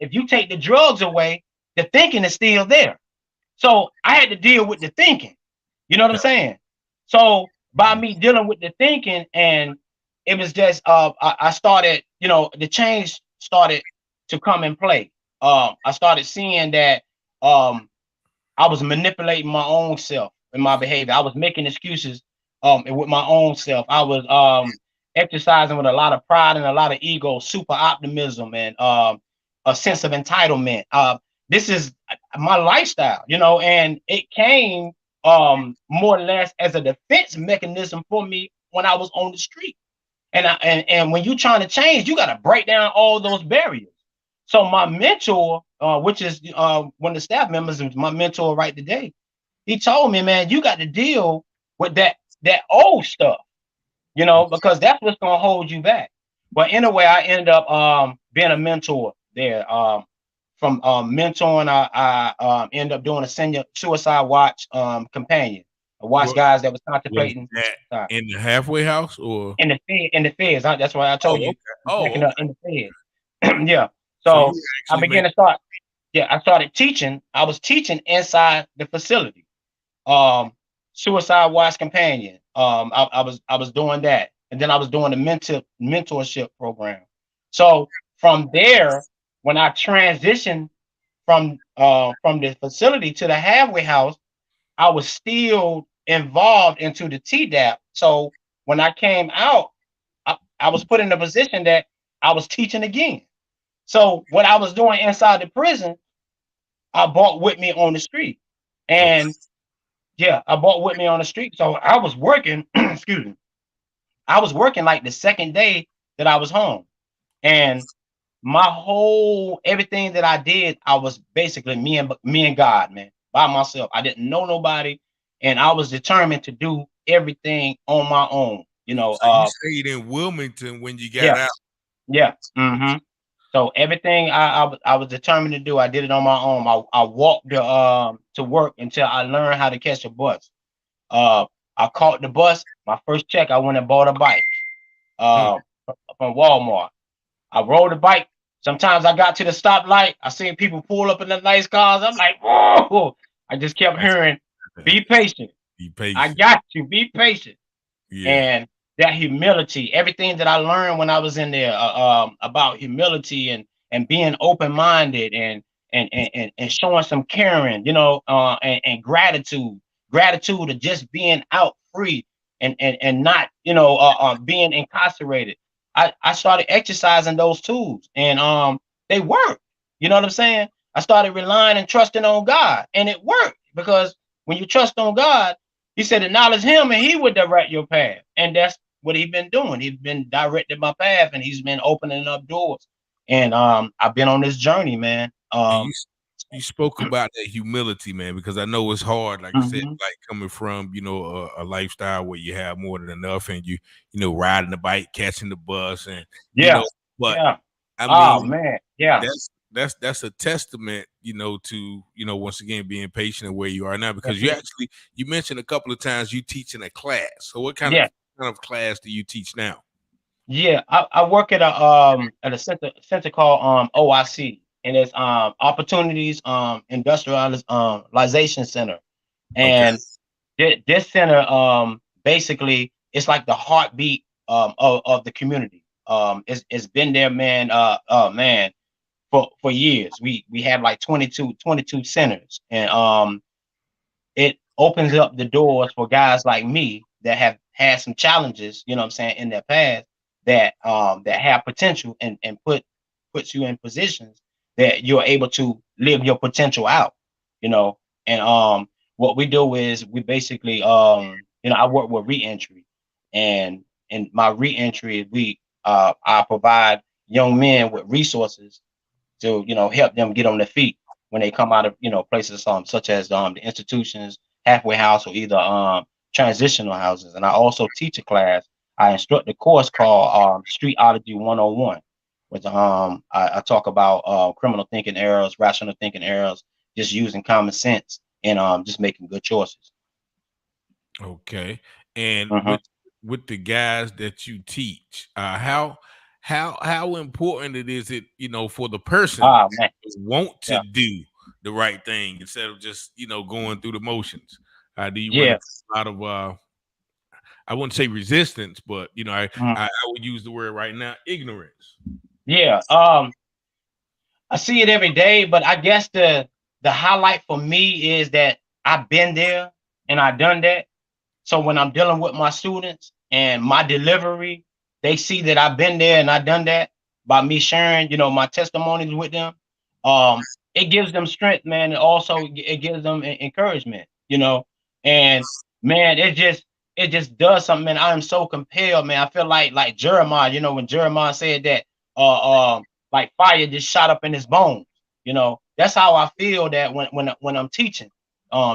if you take the drugs away, the thinking is still there. So I had to deal with the thinking. You know what I'm saying? So by me dealing with the thinking, and it was just I started, the change started to come in play. I started seeing that um I was manipulating my own self and my behavior. I was making excuses with my own self. I was exercising with a lot of pride and a lot of ego, super optimism, and a sense of entitlement. This is my lifestyle, and it came more or less as a defense mechanism for me when I was on the street. And when you're trying to change, you got to break down all those barriers. So my mentor, which is one of the staff members, is my mentor right today. He told me, man, you got to deal with that old stuff, because that's what's gonna hold you back. But anyway, I ended up being a mentor there. From mentoring, I ended up doing a senior suicide watch companion. I watched what guys that was was contemplating that suicide in the halfway house or? in the feds. That's why I told Oh, you okay. Oh, backing okay. up in the feds. Yeah. So you So were I actually began making. to start. Yeah, I started teaching. I was teaching inside the facility. Um, Suicide watch companion. I was doing that, and then I was doing the mentorship program. So from there, when I transitioned from the facility to the halfway house, I was still involved into the TDAP. So when I came out, I was put in a position that I was teaching again. So what I was doing inside the prison, I brought with me on the street. Okay. And yeah, I brought with me on the street. So I was working, excuse me, I was working like the second day that I was home. And my whole everything that I did, I was basically me and God, man, by myself. I didn't know nobody, and I was determined to do everything on my own. So you stayed in Wilmington when you got Yeah, out. yeah. So everything I was determined to do, I did it on my own. I walked to work until I learned how to catch a bus. Uh, I caught the bus. My first check, I went and bought a bike. Mm. Uh, from Walmart. I rode the bike. Sometimes I got to the stoplight. I seen people pull up in the nice cars. I'm like, whoa! I just kept That's hearing, "Be patient. be I patient. got you. Be patient." Yeah. And that humility, everything that I learned when I was in there about humility and being open minded and showing some caring, and gratitude of just being out free and not being incarcerated. I started exercising those tools and they work. You know what I'm saying? I started relying and trusting on God, and it worked because when you trust on God, he said, acknowledge him and he would direct your path. And that's what he's been doing. He's been directing my path and he's been opening up doors. And I've been on this journey, man. And you spoke about that humility, man, because I know it's hard, like you said, Mhm. like coming from, a lifestyle where you have more than enough and riding the bike, catching the bus and Yeah. but Yeah. I Oh mean, man. Yeah. that's a testament, to once again being patient and where you are now because That's it. you mentioned a couple of times you teach in a class. So what Yeah. kind of class do you teach now? Yeah. I work at a center called OIC, and it's opportunities industrialization center. Okay. And this center basically it's like the heartbeat of the community. It's been there, man, man, for years. We have like 22 centers, and it opens up the doors for guys like me that have had some challenges, you know what I'm saying, in their past that have potential and puts you in positions that you're able to live your potential out, you know. And what we do is we basically I work with reentry, and in my reentry I provide young men with resources to help them get on their feet when they come out of places such as the institutions, halfway house, or either transitional houses. And I also teach a class. I instruct a course called Streetology 101, which I talk about criminal thinking errors, rational thinking errors, just using common sense and just making good choices. Okay. And Hmm. with the guys that you teach, how important it is for the person Ah man, to want to yeah, do the right thing instead of just going through the motions? Do you run yeah, across a lot of I wouldn't say resistance, but mhm, I would use the word right now, ignorance. yeah. I see it every day, but I guess the highlight for me is that I've been there and I've done that. So when I'm dealing with my students and my delivery, they see that I've been there and I've done that by me sharing, my testimonies with them. It gives them strength, man. And also it gives them encouragement. And man, it just does something, man. I am so compelled, man. I feel like Jeremiah, when Jeremiah said that like fire just shot up in his bones. That's how I feel that when I'm teaching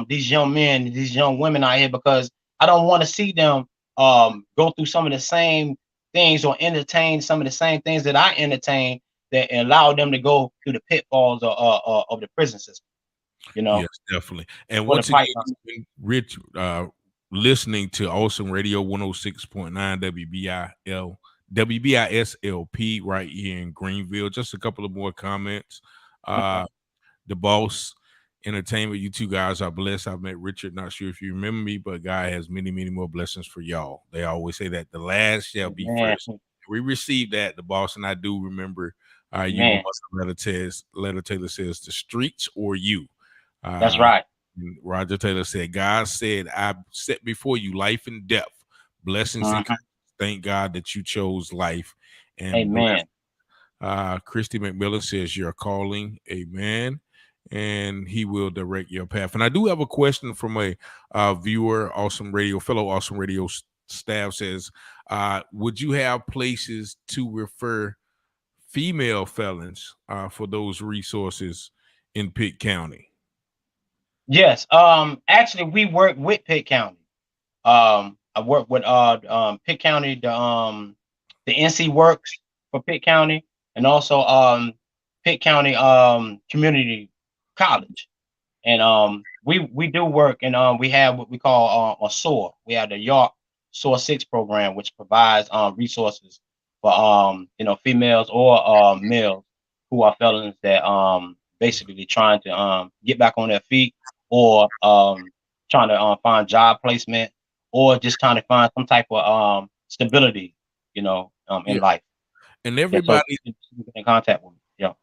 these young men, these young women out here, because I don't want to see them go through some of the same things or entertain some of the same things that I entertain that allow them to go through the pitfalls of the prison system, Yes, definitely. And or the once again, python. you've been Rich, listening to Awesome Radio 106.9 WBISLP right here in Greenville. Just a couple of more comments. Okay. The Boss Entertainment, you two guys are blessed. I've met Richard, not sure if you remember me, but God has many, many more blessings for y'all. They always say that the last shall be Man, first. We received that, the boss, and I do remember you Man, Letter Taylor says, the streets or you. that's Uh, right. and Roger Taylor said, God said, I set before you life and death, blessings and Mhm. curses. Thank God that you chose life and bless. Amen. Christy McMillan says, you're calling. Amen. And he will direct your path. And I do have a question from a viewer, fellow Awesome Radio staff says, would you have places to refer female felons for those resources in Pitt County? Yes. Actually, we work with Pitt County. I work with Pitt County, the NC Works for Pitt County, and also Pitt County Community College. And we do work, and we have what we call a SOAR. We have the York SOAR 6 program, which provides resources for females or males who are felons that basically trying to get back on their feet, or trying to find job placement, or just trying to find some type of stability, in Yeah. life. And Yeah, so everybody, you can get in contact with me. Yeah.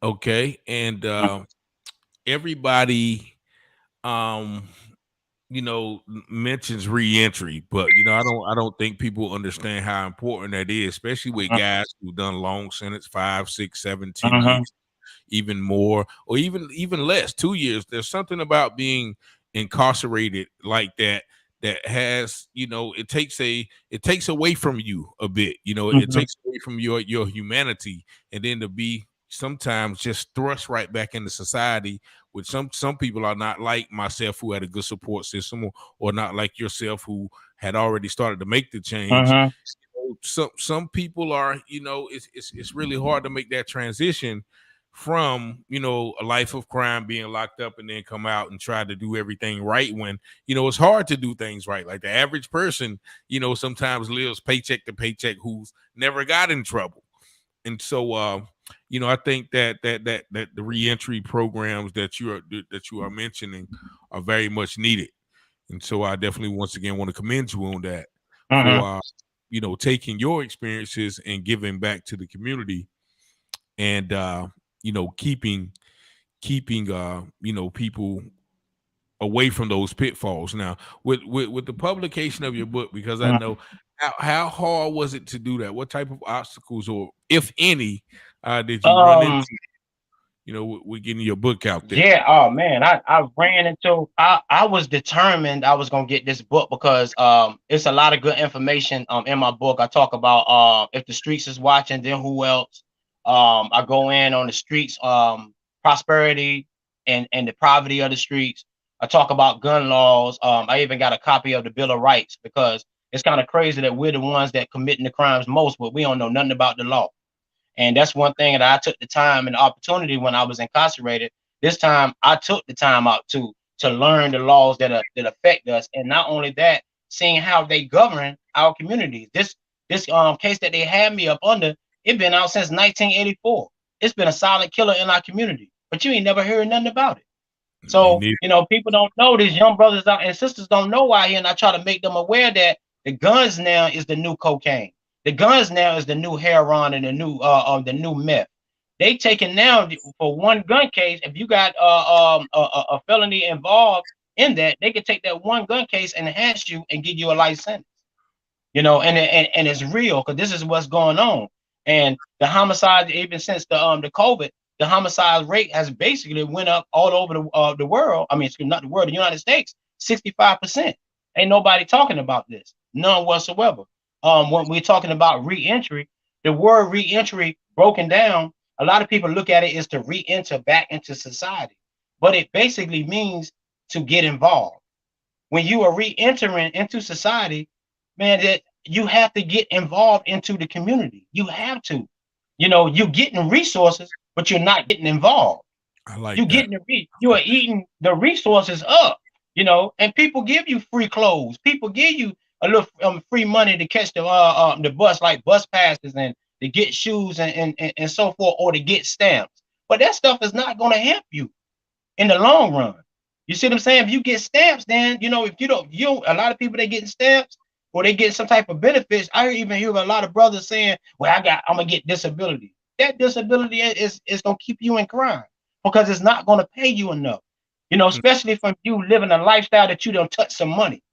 okay. And everybody, um, mentions reentry, but I don't think people understand how important that is, especially with Mhm. guys who've done long sentence, 5, 6, 7, 10 years, Mhm. even more, or even less, 2 years. There's something about being incarcerated like that that has, it takes away from you a bit. It Mhm. takes away from your humanity, and then to be sometimes just thrust right back into society, which some people are not like myself, who had a good support system, or not like yourself, who had already started to make the change. Mhm. Some people are, it's really hard to make that transition from, a life of crime, being locked up, and then come out and try to do everything right, when it's hard to do things right. Like the average person, sometimes lives paycheck to paycheck, who's never got in trouble. And so I think that the reentry programs that you are mentioning are very much needed. And so I definitely once again want to commend you on that, Mhm. for taking your experiences and giving back to the community, and keeping people away from those pitfalls. Now, with the publication of your book, because I Mhm. know, how hard was it to do that? What type of obstacles, or if any, did you run into, Um, with getting your book out there? yeah, oh man, I ran into I was determined I was gonna get this book because it's a lot of good information in my book. I talk about if the streets is watching, then who else? I go in on the streets, prosperity and the poverty of the streets. I talk about gun laws. I even got a copy of the Bill of Rights, because it's kind of crazy that we're the ones that committing the crimes most, but we don't know nothing about the law. And that's one thing that I took the time and the opportunity when I was incarcerated. This time I took the time out to learn the laws that affect us. And not only that, seeing how they govern our communities. This case that they had me up under, it been out since 1984. It's been a silent killer in our community, but you ain't never heard nothing about it. Me So, neither. people don't know, these young brothers and sisters don't know out here, and I try to make them aware that the guns now is the new cocaine. The guns now is the new heroin and the new meth. They taking now for one gun case. If you got a felony involved in that, they can take that one gun case and enhance you and give you a life sentence. And it's real, because this is what's going on. And the homicide, even since the COVID, the homicide rate has basically went up all over the world. I mean, it's not the world, the United States, 65%. Ain't nobody talking about this, none whatsoever. When we're talking about reentry, the word reentry broken down, a lot of people look at it as to re-enter back into society, but it basically means to get involved. When you are re-entering into society, man, that you have to get involved into the community. You have to. You're getting resources, but you're not getting involved. I You like that. getting you are eating the resources up, and people give you free clothes. People give you a little free money to catch the bus, like bus passes, and to get shoes and so forth, or to get stamps. But that stuff is not going to help you in the long run. You see what I'm saying? If you get stamps, then if you don't, a lot of people they getting stamps, or they get some type of benefits. I even hear a lot of brothers saying, well, I'm gonna get disability. That disability is gonna keep you in crime because it's not gonna pay you enough. You know, especially from you living a lifestyle that you don't touch some money.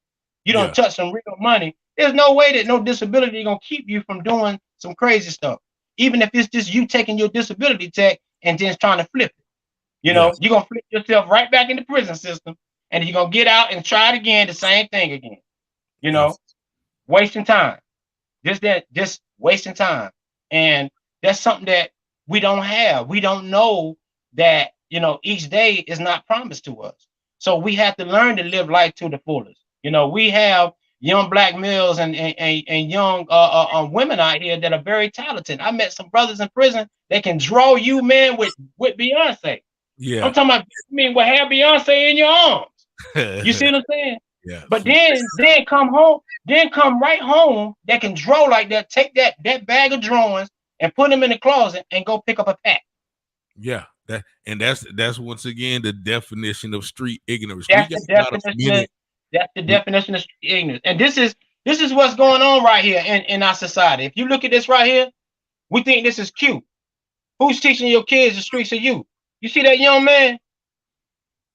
You don't Yeah. touch some real money. There's no way that no disability is gonna keep you from doing some crazy stuff. Even if it's just you taking your disability tech and just trying to flip it. You know, Yes. you're gonna flip yourself right back in the prison system, and you're gonna get out and try it again, the same thing again. You know, Yes. wasting time. Just wasting time. And that's something that we don't have. We don't know that, you know, each day is not promised to us. So we have to learn to live life to the fullest. You know, we have young black males and young women out here that are very talented. I met some brothers in prison that can draw you, man, with Beyonce. I'm Yeah. talking about, I mean, will have Beyonce in your arms. You see what I'm saying? Yeah. But then come home, then come right home that can draw like that, take that bag of drawings and put them in the closet and go pick up a pack. Yeah. That's once again the definition of street ignorance. We That's got the about a definition of minute. ignorance. And this is what's going on right here in our society. If you look at this right here, we think this is cute. Who's teaching your kids the streets of you? You see that young man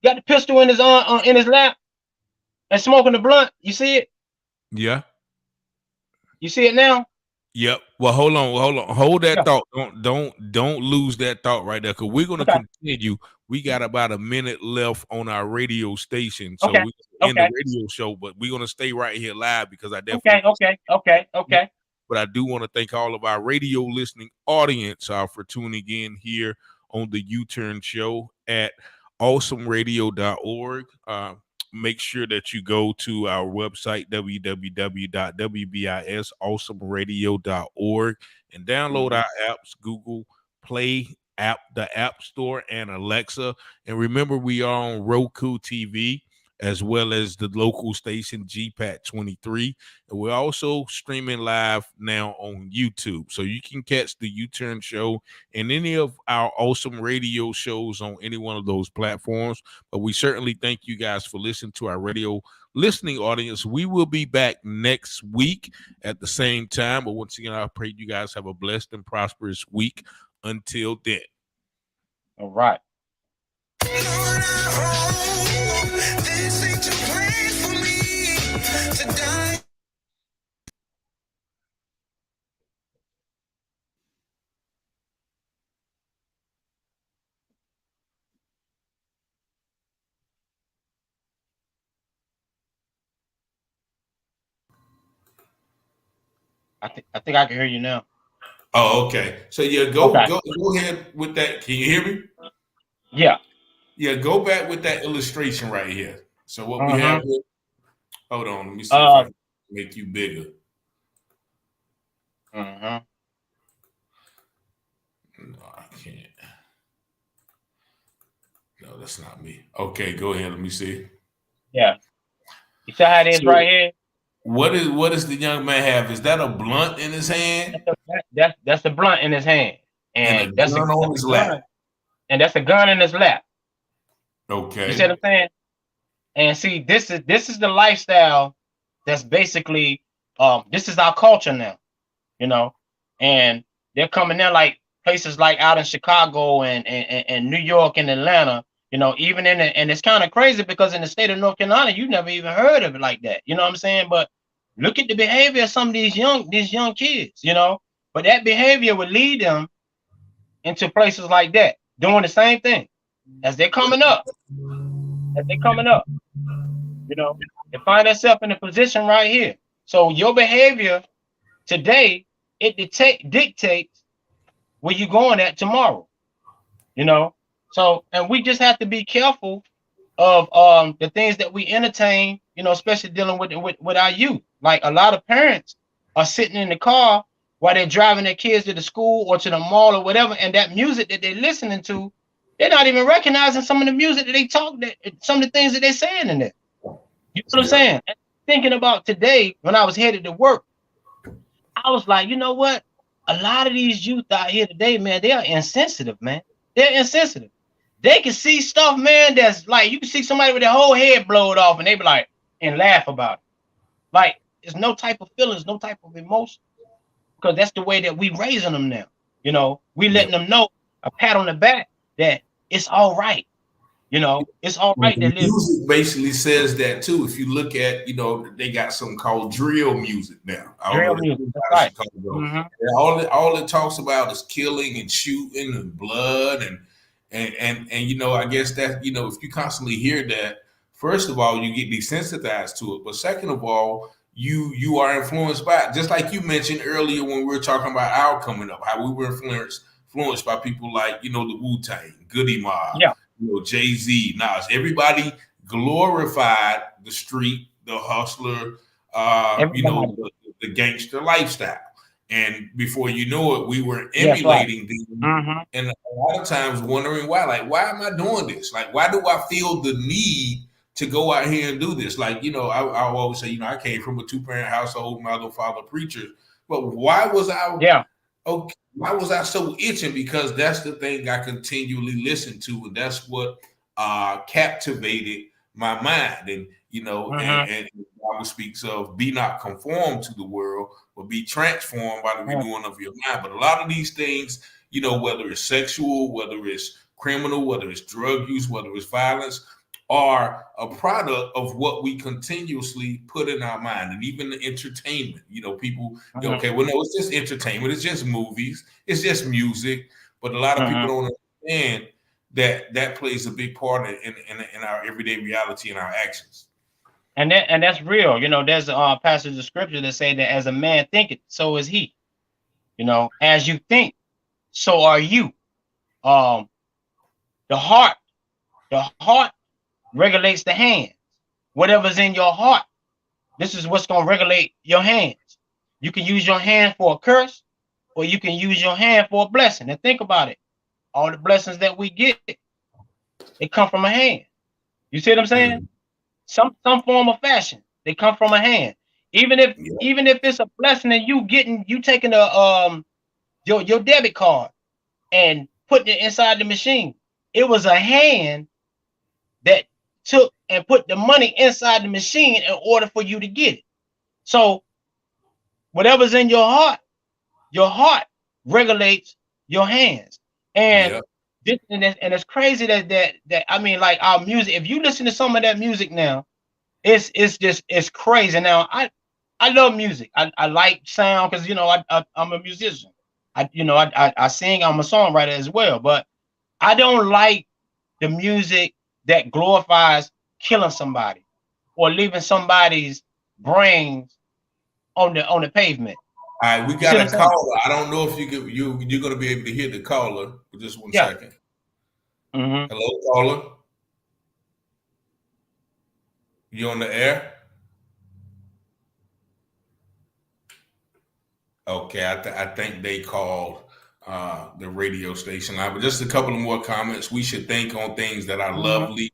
got the pistol in his in his lap and smoking the blunt. You see it? Yeah. You see it now? Yep. Well, hold that Yeah. thought. Don't lose that thought right there, because we're gonna Okay. continue. We got about a minute left on our radio station, so Okay. we end the Okay. radio show, but we're gonna stay right here live because I Okay. definitely. Okay. But I do want to thank all of our radio listening audience for tuning in here on the UTurn Show at awesomeradio.org. Make sure that you go to our website, www.wbisawesomeradio.org, and download our apps, Google Play app, the App Store, and Alexa. And remember, we are on Roku TV as well as the local station GPAT 23. And we're also streaming live now on YouTube. So you can catch the UTurn Show and any of our awesome radio shows on any one of those platforms. But we certainly thank you guys for listening to our radio listening audience. We will be back next week at the same time. But once again, I pray you guys have a blessed and prosperous week. Until then. All right. This ain't your plan for me to die. I think I can hear you now. Oh, okay. So yeah, go ahead with that. Can you hear me? Yeah. Yeah, go back with that illustration right here. So what we have here. Hold on, let me see if I can make you bigger. No, I can't. No, that's not me. Okay, go ahead. Let me see. Yeah. You see how it is right here? What does the young man have? Is that a blunt in his hand? That's the blunt in his hand. And a that's gun on his lap. And that's a gun in his lap. Okay. You see what I'm saying? And see, this is the lifestyle that's basically this is our culture now, you know. And they're coming there like places like out in Chicago and New York and Atlanta, you know, even and it's kind of crazy because in the state of North Carolina, you never even heard of it like that. You know what I'm saying? But look at the behavior of some of these young kids, you know. But that behavior would lead them into places like that, doing the same thing as they're coming up. You know, and find themselves in a position right here. So your behavior today, it dictates where you're going at tomorrow. You know, so and we just have to be careful of the things that we entertain. You know, especially dealing with our youth. Like a lot of parents are sitting in the car while they're driving their kids to the school or to the mall or whatever, and that music that they're listening to, they're not even recognizing some of the music that they talk, that some of the things that they're saying in there. You know what I'm saying? And thinking about today when I was headed to work, I was like, you know what? A lot of these youth out here today, man, they are insensitive, man. They're insensitive. They can see stuff, man, that's like you can see somebody with their whole head blowed off and they be like, and laugh about it. Like it's no type of feelings, no type of emotion, because that's the way that we raising them now. You know, we Yeah. letting them know, a pat on the back, that it's all right. You know, it's all right to The live. music basically says that too. If you look at, they got something called drill music now. I don't know Drill if music. it's That's out of right. Chicago. Mm-hmm. And all it talks about is killing and shooting and blood and I guess that if you constantly hear that, first of all, you get desensitized to it, but second of all, you are influenced by it. Just like you mentioned earlier when we were talking about our coming up, how we were influenced by people like the Wu-Tang, Goody Mob, Yeah. Jay-Z, Nas. Everybody glorified the street, the hustler, Everybody. the gangster lifestyle. And before you know it, we were Yes, right. emulating them. Mm-hmm. And a lot of times wondering why. Like, why am I doing this? Like, why do I feel the need to go out here and do this? Like, I always say, I came from a 2-parent household, mother, father, preacher. But why was I okay? Why was I so itching? Because that's the thing I continually listened to, and that's what captivated my mind. And and the Bible speaks of be not conformed to the world, but be transformed by the renewing of your mind. But a lot of these things, whether it's sexual, whether it's criminal, whether it's drug use, whether it's violence, are a product of what we continuously put in our mind. And even the entertainment, people, okay, well, no, it's just entertainment. It's just movies. It's just music. But a lot of people don't understand that plays a big part in our everyday reality and our actions. And that's real. There's a passage of scripture that say that as a man thinketh, so is he. As you think, so are you. The heart regulates the hands. Whatever's in your heart, this is what's going to regulate your hands. You can use your hand for a curse, or you can use your hand for a blessing. And think about it. All the blessings that we get, they come from a hand. You see what I'm saying? Some form of fashion. They come from a hand. Even if it's a blessing and you taking your debit card and putting it inside the machine, it was a hand that took and put the money inside the machine in order for you to get it. So whatever's in your heart regulates your hands. And it's crazy that I mean, like our music, if you listen to some of that music now, it's crazy. Now I love music. I like sound because I'm a musician. I sing, I'm a songwriter as well, but I don't like the music that glorifies killing somebody or leaving somebody's brains on the pavement. All right, we got a caller. I don't know if you're gonna be able to hear the caller for just 1 second. Hello, caller. You on the air? Okay, I think they called the radio station line. But just a couple of more comments. We should think on things that are lovely,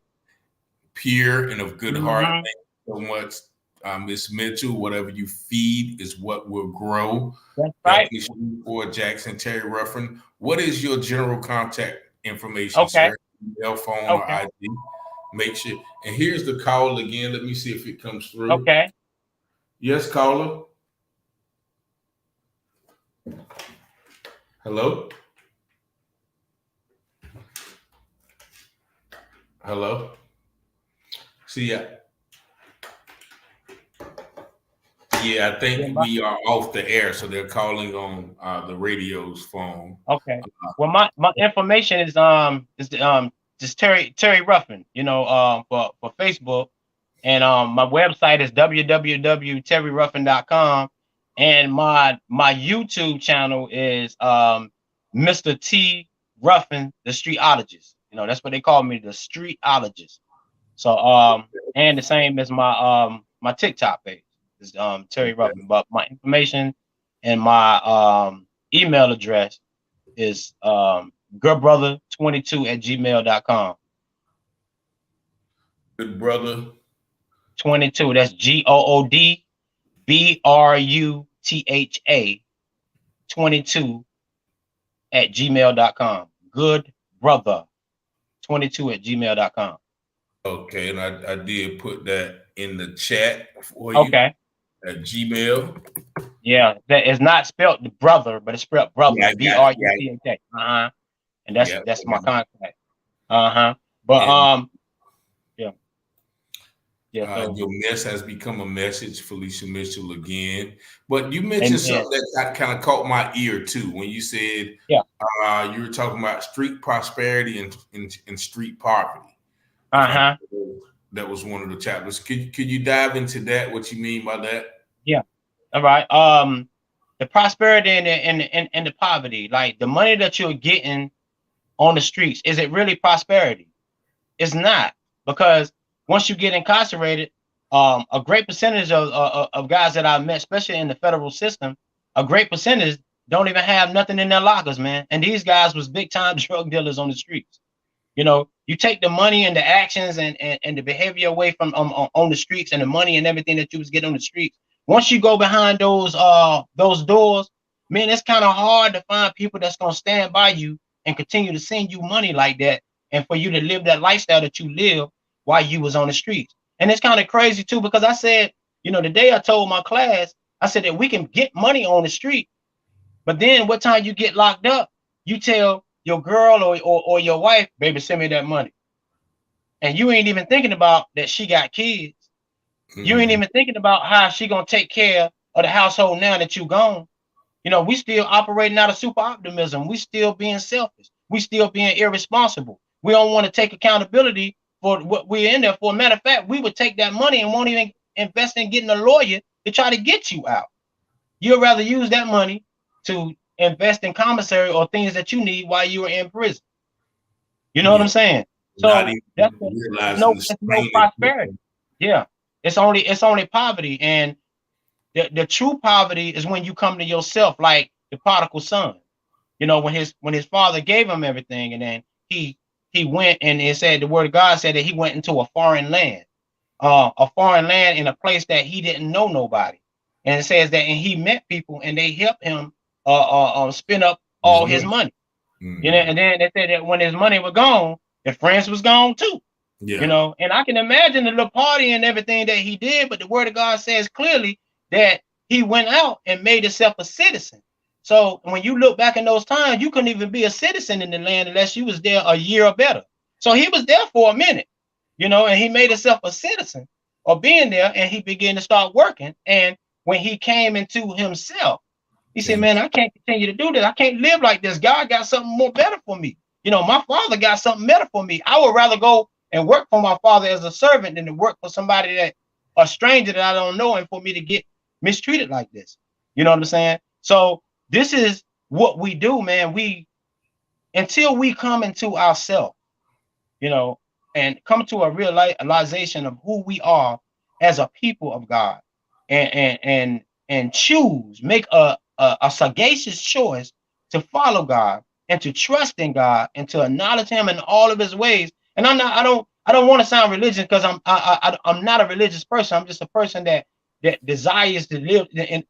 pure, and of good heart. Thank you so much, Miss Mitchell. Whatever you feed is what will grow. That's right. For Jackson Terry Ruffin. What is your general contact information, sir? Email, phone, or ID? Make sure. And here's the call again. Let me see if it comes through. Okay. Yes, caller. Hello? Hello? See ya. Yeah, I think we are off the air, so they're calling on the radio's phone. Okay. Well, my information is just Terry Ruffin, for Facebook, and my website is www.terryruffin.com, and my YouTube channel is Mr. T Ruffin, the Streetologist. That's what they call me, the Streetologist. So and the same as my my TikTok page is Terry Ruffin, but my information and my email address is goodbrother22@gmail.com. Good brother 22. That's GOODBRUTHA 22@gmail.com. Good brother 22@gmail.com. Okay, and I did put that in the chat for you. Okay. at Gmail. Yeah, that is not spelled brother, but it's spelled brother, Yeah, I got it. Yeah, Brucha. And yeah. that's my contact. But And, yeah, yeah. So your mess has become a message, Felicia Mitchell again. But you mentioned amen. something that kind of caught my ear too when you said Yeah. You were talking about street prosperity and street poverty. That was one of the chapters. Could you dive into that? What you mean by that? Yeah. All right. The prosperity and the poverty, like the money that you're getting on the streets, is it really prosperity? It's not, because once you get incarcerated, a great percentage of guys that I've met, especially in the federal system, a great percentage don't even have nothing in their lockers, man. And these guys was big time drug dealers on the streets. You take the money and the actions and the behavior away from on the streets, and the money and everything that you was getting on the streets. Once you go behind those doors, man, it's kind of hard to find people that's gonna stand by you and continue to send you money like that, and for you to live that lifestyle that you live while you was on the streets. And it's kind of crazy too, because I said, the day I told my class, I said that we can get money on the street, but then what time you get locked up, you tell your girl or your wife, baby, send me that money. And you ain't even thinking about that she got kids. You ain't even thinking about how she gonna take care of the household now that you gone. We still operating out of super optimism. We still being selfish. We still being irresponsible. We don't want to take accountability for what we're in there for. Matter of fact, we would take that money and won't even invest in getting a lawyer to try to get you out. You'd rather use that money to invest in commissary or things that you need while you are in prison. You know what I'm saying? So that's no prosperity. Yeah, it's only poverty, and the true poverty is when you come to yourself, like the prodigal son. When his father gave him everything, and then he went, and it said the word of God said that he went into a foreign land in a place that he didn't know nobody, and it says that and he met people and they helped him spend up all his money. And then they said that when his money was gone, his friends was gone too. And I can imagine the little party and everything that he did, but the word of God says clearly that he went out and made himself a citizen. So when you look back in those times, you couldn't even be a citizen in the land unless you was there a year or better. So he was there for a minute, and he made himself a citizen of being there, and he began to start working. And when he came into himself, he said, man, I can't continue to do this. I can't live like this. God got something more better for me. My father got something better for me. I would rather go and work for my father as a servant than to work for somebody a stranger that I don't know, and for me to get mistreated like this. You know what I'm saying? So this is what we do, man. Until we come into ourselves, and come to a realization of who we are as a people of God, and choose, make a sagacious choice to follow God and to trust in God and to acknowledge Him in all of His ways. And I don't want to sound religious, because I'm not a religious person. I'm just a person that desires to live in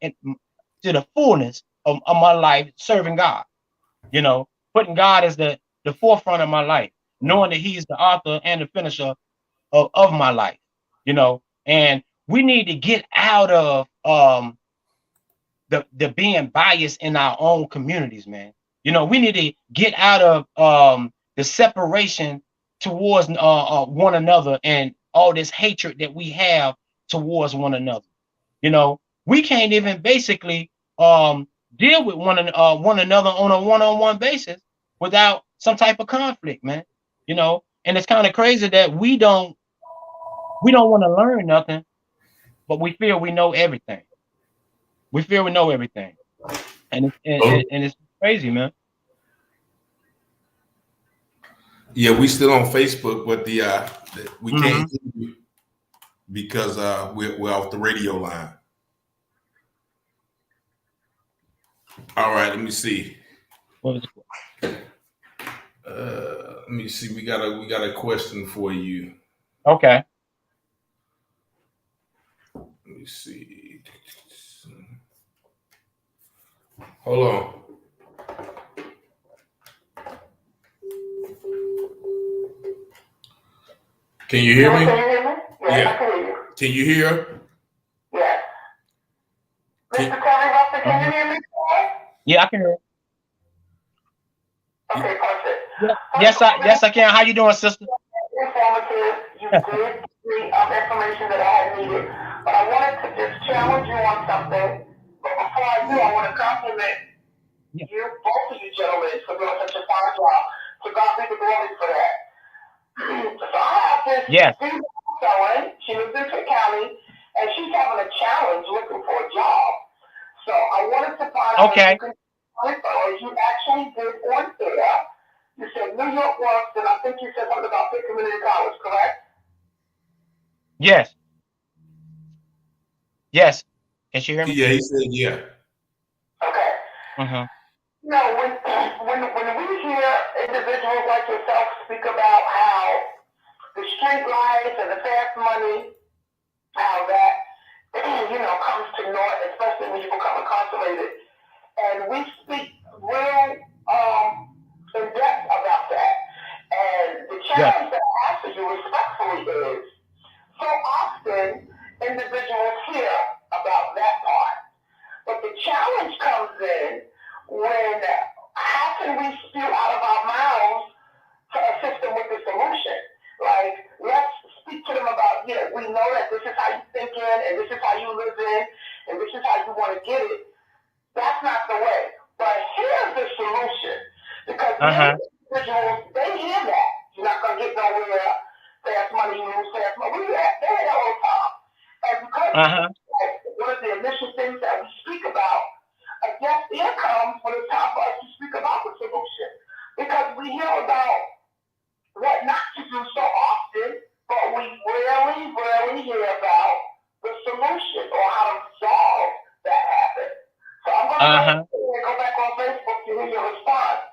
to the fullness of my life, serving God. Putting God as the forefront of my life, knowing that He's the author and the finisher of my life. And we need to get out of the being biased in our own communities, man. We need to get out of the separation towards one another, and all this hatred that we have towards one another. We can't even basically deal with one another on a one-on-one basis without some type of conflict, man. And it's kind of crazy that we don't want to learn nothing, but we feel we know everything. We feel we know everything, and it's crazy, man. Yeah, we still on Facebook, but we can't hear you because we're off the radio line. All right, let me see. Let me see. We got a question for you. Okay. Let me see. Hold on. Can you hear me? Can you hear me? Yeah. Can you hear? Yes. Mr. Terry Ruffin, can you hear me? Yeah, I can hear. Okay, perfect. Yeah. Yes, I can. How you doing, sister? Informative. You did the information that I had needed, but I wanted to just challenge you on something. But before I do, I want to compliment Yeah. you, both of you gentlemen, for doing such a fine job. To God be the glory for that. So I have this Yes. female felon. She lives in Cook County, and she's having a challenge looking for a job. So I wanted to find out if Okay. you could, or you actually did on air. You said New York works, and I think you said something about Pitt Community College, correct? Yes. Yes. Can she hear me? Yeah, he said yeah. Okay. Mm-hmm. No, when we hear individuals like yourself speak about how the street life and the fast money, how that comes to naught, especially when you become incarcerated, and we speak real in depth about that. And the Yes. challenge that I ask you respectfully is, so often individuals hear about that part, but the challenge comes in when how can we spew out of our mouths to assist them with the solution? Like, let's speak to them about, yeah, we know that this is how you think in, and this is how you live in, and this is how you want to get it. That's not the way. But here's the solution. Because many individuals, they hear that. You're not going to get nowhere. Fast money, you lose fast money. We hear that. They hear that all the time. And because one of the initial things that we speak about, I guess here comes when it's time for us to speak about the solution. Because we hear about what not to do so often, but we rarely hear about the solution or how to solve that habit. So I'm going to go back on Facebook to hear your response.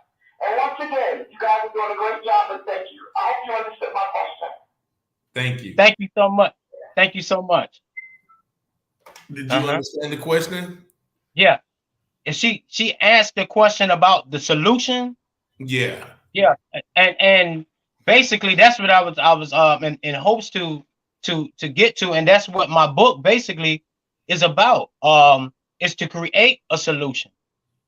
And once again, you guys are doing a great job, and thank you. I hope you understood my question. Thank you. Thank you so much. Thank you so much. Did you understand the question? Yeah. And she asked the question about the solution. Yeah. Yeah. And basically that's what I was in hopes to get to, and that's what my book basically is about. Is to create a solution,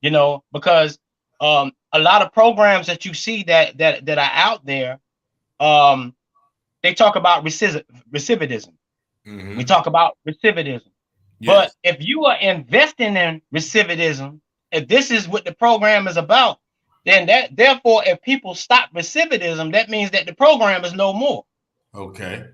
because a lot of programs that you see that are out there, they talk about recidivism. Mm-hmm. We talk about recidivism. Yes. But if you are investing in recidivism, if this is what the program is about, then therefore, if people stop recidivism, that means that the program is no more. Okay.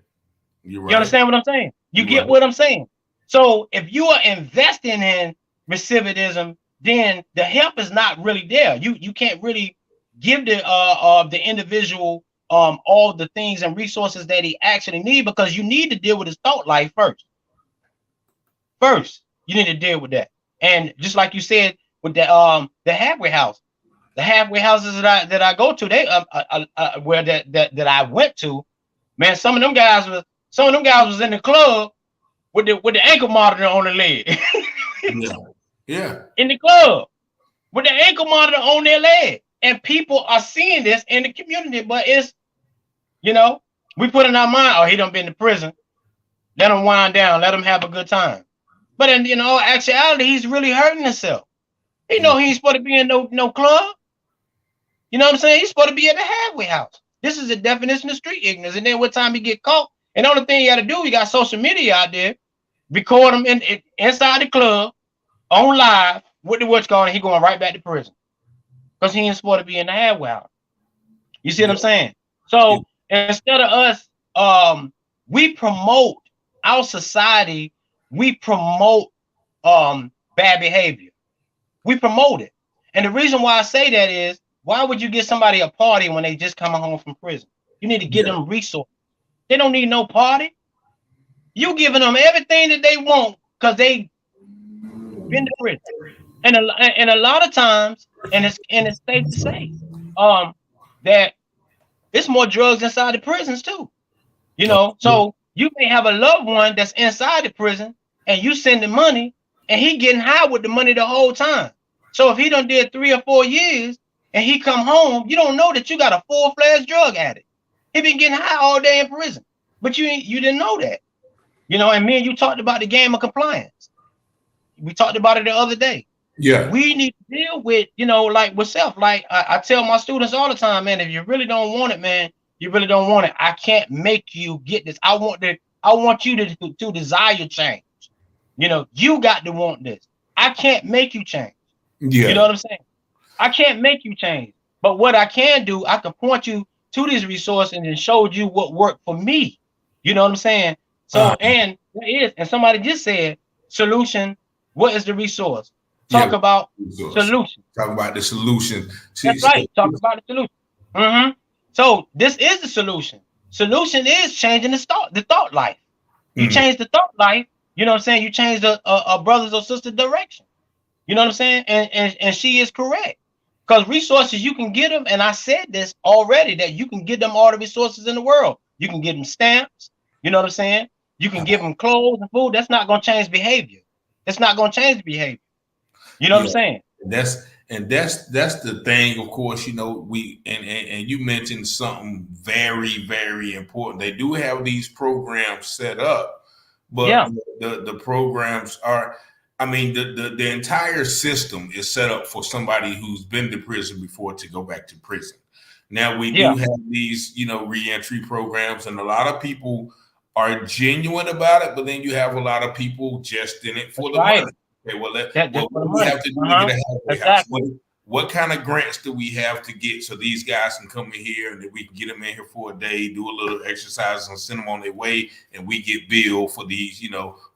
You're right. You understand what I'm saying? You get right. what I'm saying? So if you are investing in recidivism, then the help is not really there. You can't really give the individual all the things and resources that he actually need, because you need to deal with his thought life first. First, you need to deal with that. And just like you said with the halfway house, the halfway houses that I go to, they where that I went to, man, some of them guys was in the club with the ankle monitor on the leg. Yeah. In the club with the ankle monitor on their leg, and people are seeing this in the community. But it's we put in our mind, oh, he done been to prison. Let him wind down. Let him have a good time. But in actuality, he's really hurting himself. He know he ain't supposed to be in no club. You know what I'm saying? He's supposed to be at the halfway house. This is the definition of street ignorance. And then what time he get caught? And the only thing you got to do, you got social media out there, record him inside the club, on live, with the what's going on, he going right back to prison. Because he ain't supposed to be in the halfway house. You see what I'm saying? So instead of us, we promote our society, we promote bad behavior. We promote it. And the reason why I say that is, why would you give somebody a party when they just coming home from prison? You need to give them resources. They don't need no party. You giving them everything that they want because they been to prison. And a lot of times, and it's safe to say, that it's more drugs inside the prisons too. So you may have a loved one that's inside the prison, and you sending money, and he getting high with the money the whole time. So if he done did 3 or 4 years and he come home, you don't know that you got a full-fledged drug addict. He been getting high all day in prison, but you didn't know that. And me and you talked about the game of compliance. we talked about it the other day. Yeah. We need to deal with, like with self. Like I tell my students all the time, man, if you really don't want it, man, you really don't want it. I can't make you get this. I want you to desire change. You got to want this. I can't make you change. Yeah. You know what I'm saying? I can't make you change. But what I can do, I can point you to these resources and show you what worked for me. You know what I'm saying? So, and somebody just said, solution, what is the resource? Talk about solution. Talk about the solution. That's right. Talk about the solution. So this is the solution. Solution is changing the thought life. You change the thought life, you know what I'm saying? You change a brother's or sister's direction. You know what I'm saying? And she is correct. Because resources, you can get them, and I said this already, that you can get them all the resources in the world. You can get them stamps, you know what I'm saying? You can give them clothes and food. That's not going to change behavior. It's not going to change behavior. You know what I'm saying? That's the thing, of course, we and you mentioned something very, very important. They do have these programs set up, but the programs are, the entire system is set up for somebody who's been to prison before to go back to prison. Now we do have these, reentry programs, and a lot of people are genuine about it, but then you have a lot of people just in it for the money. Okay, well, what we have to do to get a halfway house? What kind of grants do we have to get so these guys can come in here and then we can get them in here for a day, do a little exercise and send them on their way, and we get billed for these,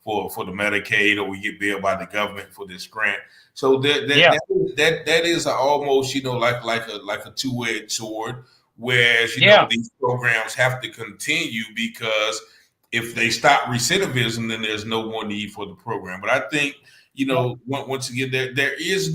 for the Medicaid, or we get billed by the government for this grant. So that is almost, like a two-edged sword. Whereas these programs have to continue, because if they stop recidivism, then there's no more need for the program. But I think, once again, there is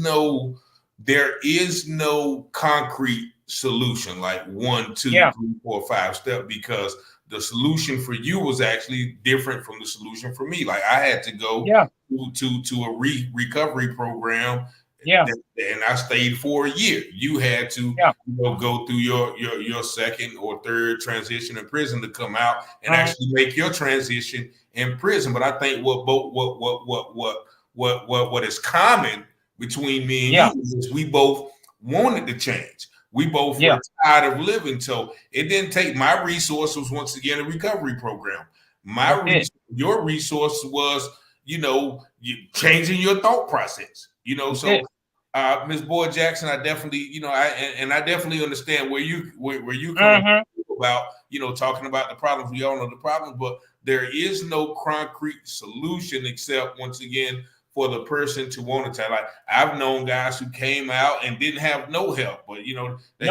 no concrete solution like 1, 2, 3, 4, 5 step, because the solution for you was actually different from the solution for me. Like I had to go to a recovery program. And I stayed for a year. You had to go through your second or third transition in prison to come out and actually make your transition in prison. But I think what is common between me and you is we both wanted to change. We both were tired of living. So it didn't take my resources, once again, a recovery program. Your resource was, you changing your thought process. So Ms. Boyd Jackson, I definitely, I definitely understand where you come about, talking about the problems. We all know the problems, but there is no concrete solution except, once again, for the person to want to tell. Like I've known guys who came out and didn't have no help, but they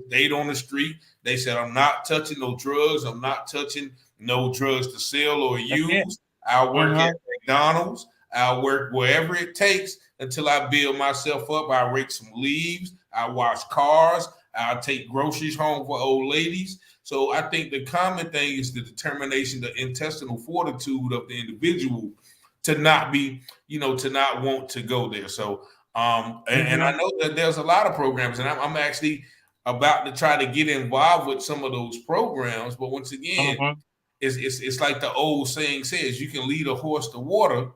stayed on the street. They said, "I'm not touching no drugs. I'm not touching no drugs to sell or use. I'll work at McDonald's. I'll work wherever it takes until I build myself up. I'll rake some leaves. I'll wash cars. I'll take groceries home for old ladies." So I think the common thing is the determination, the intestinal fortitude of the individual to not be, to not want to go there. So, and I know that there's a lot of programs, and I'm actually about to try to get involved with some of those programs. But once again, it's like the old saying says, you can lead a horse to water,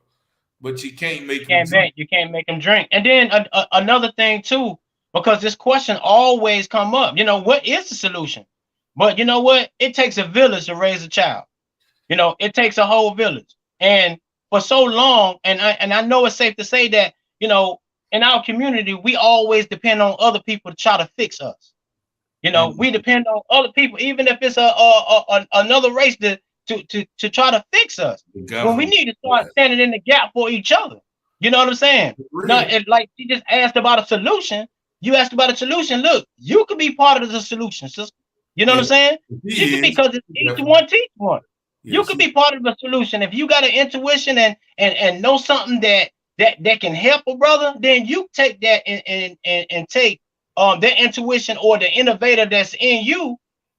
but you can't make him drink. You can't make him drink. And then another thing too, because this question always come up, what is the solution? But you know what? It takes a village to raise a child. It takes a whole village. And for so long, and I know it's safe to say that, in our community, we always depend on other people to try to fix us. We depend on other people, even if it's another race to try to fix us. When we need to start standing in the gap for each other. You know what I'm saying? Now, like you just asked about a solution. You asked about a solution. Look, you could be part of the solution, sister. You know what I'm saying? You could, because it's each one teach one. You could be part of the solution. If you got an intuition and know something that can help a brother, then you take that and take that intuition or the innovator that's in you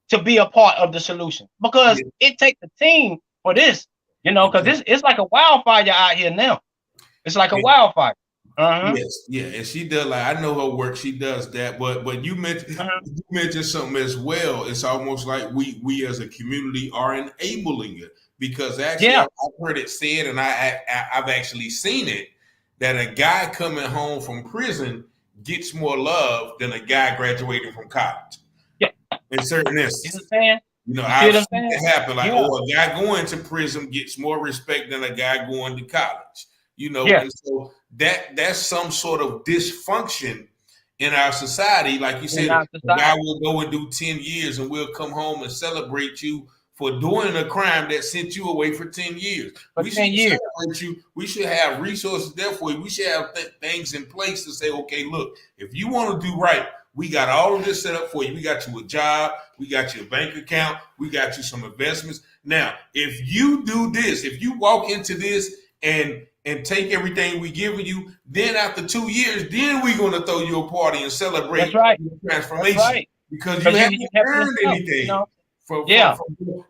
to be a part of the solution. Because it takes a team for this, because it's like a wildfire out here now. It's like a wildfire. Yes, and she does. Like I know her work, she does that. But you mentioned something as well. It's almost like we as a community are enabling it, because actually I've heard it said, and I've actually seen it, that a guy coming home from prison gets more love than a guy graduating from college. Yeah. In certain You know instances. what I'm saying? You know, You see I've what I'm seen saying? it happen. Like, Yeah. oh, a guy going to prison gets more respect than a guy going to college. You know, Yeah. and so that's some sort of dysfunction in our society. Like you said, a guy will go and do 10 years and we'll come home and celebrate you for doing a crime that sent you away for 10 years. For We 10 should years. celebrate you. We should have resources there for you. We should have things in place to say, okay, look, if you want to do right, we got all of this set up for you. We got you a job. We got you a bank account. We got you some investments. Now, if you do this, if you walk into this and take everything we giving you, then after 2 years, then we're going to throw you a party and celebrate That's right. your transformation. That's right. Because you haven't earned yourself, anything. You know? From, Yeah.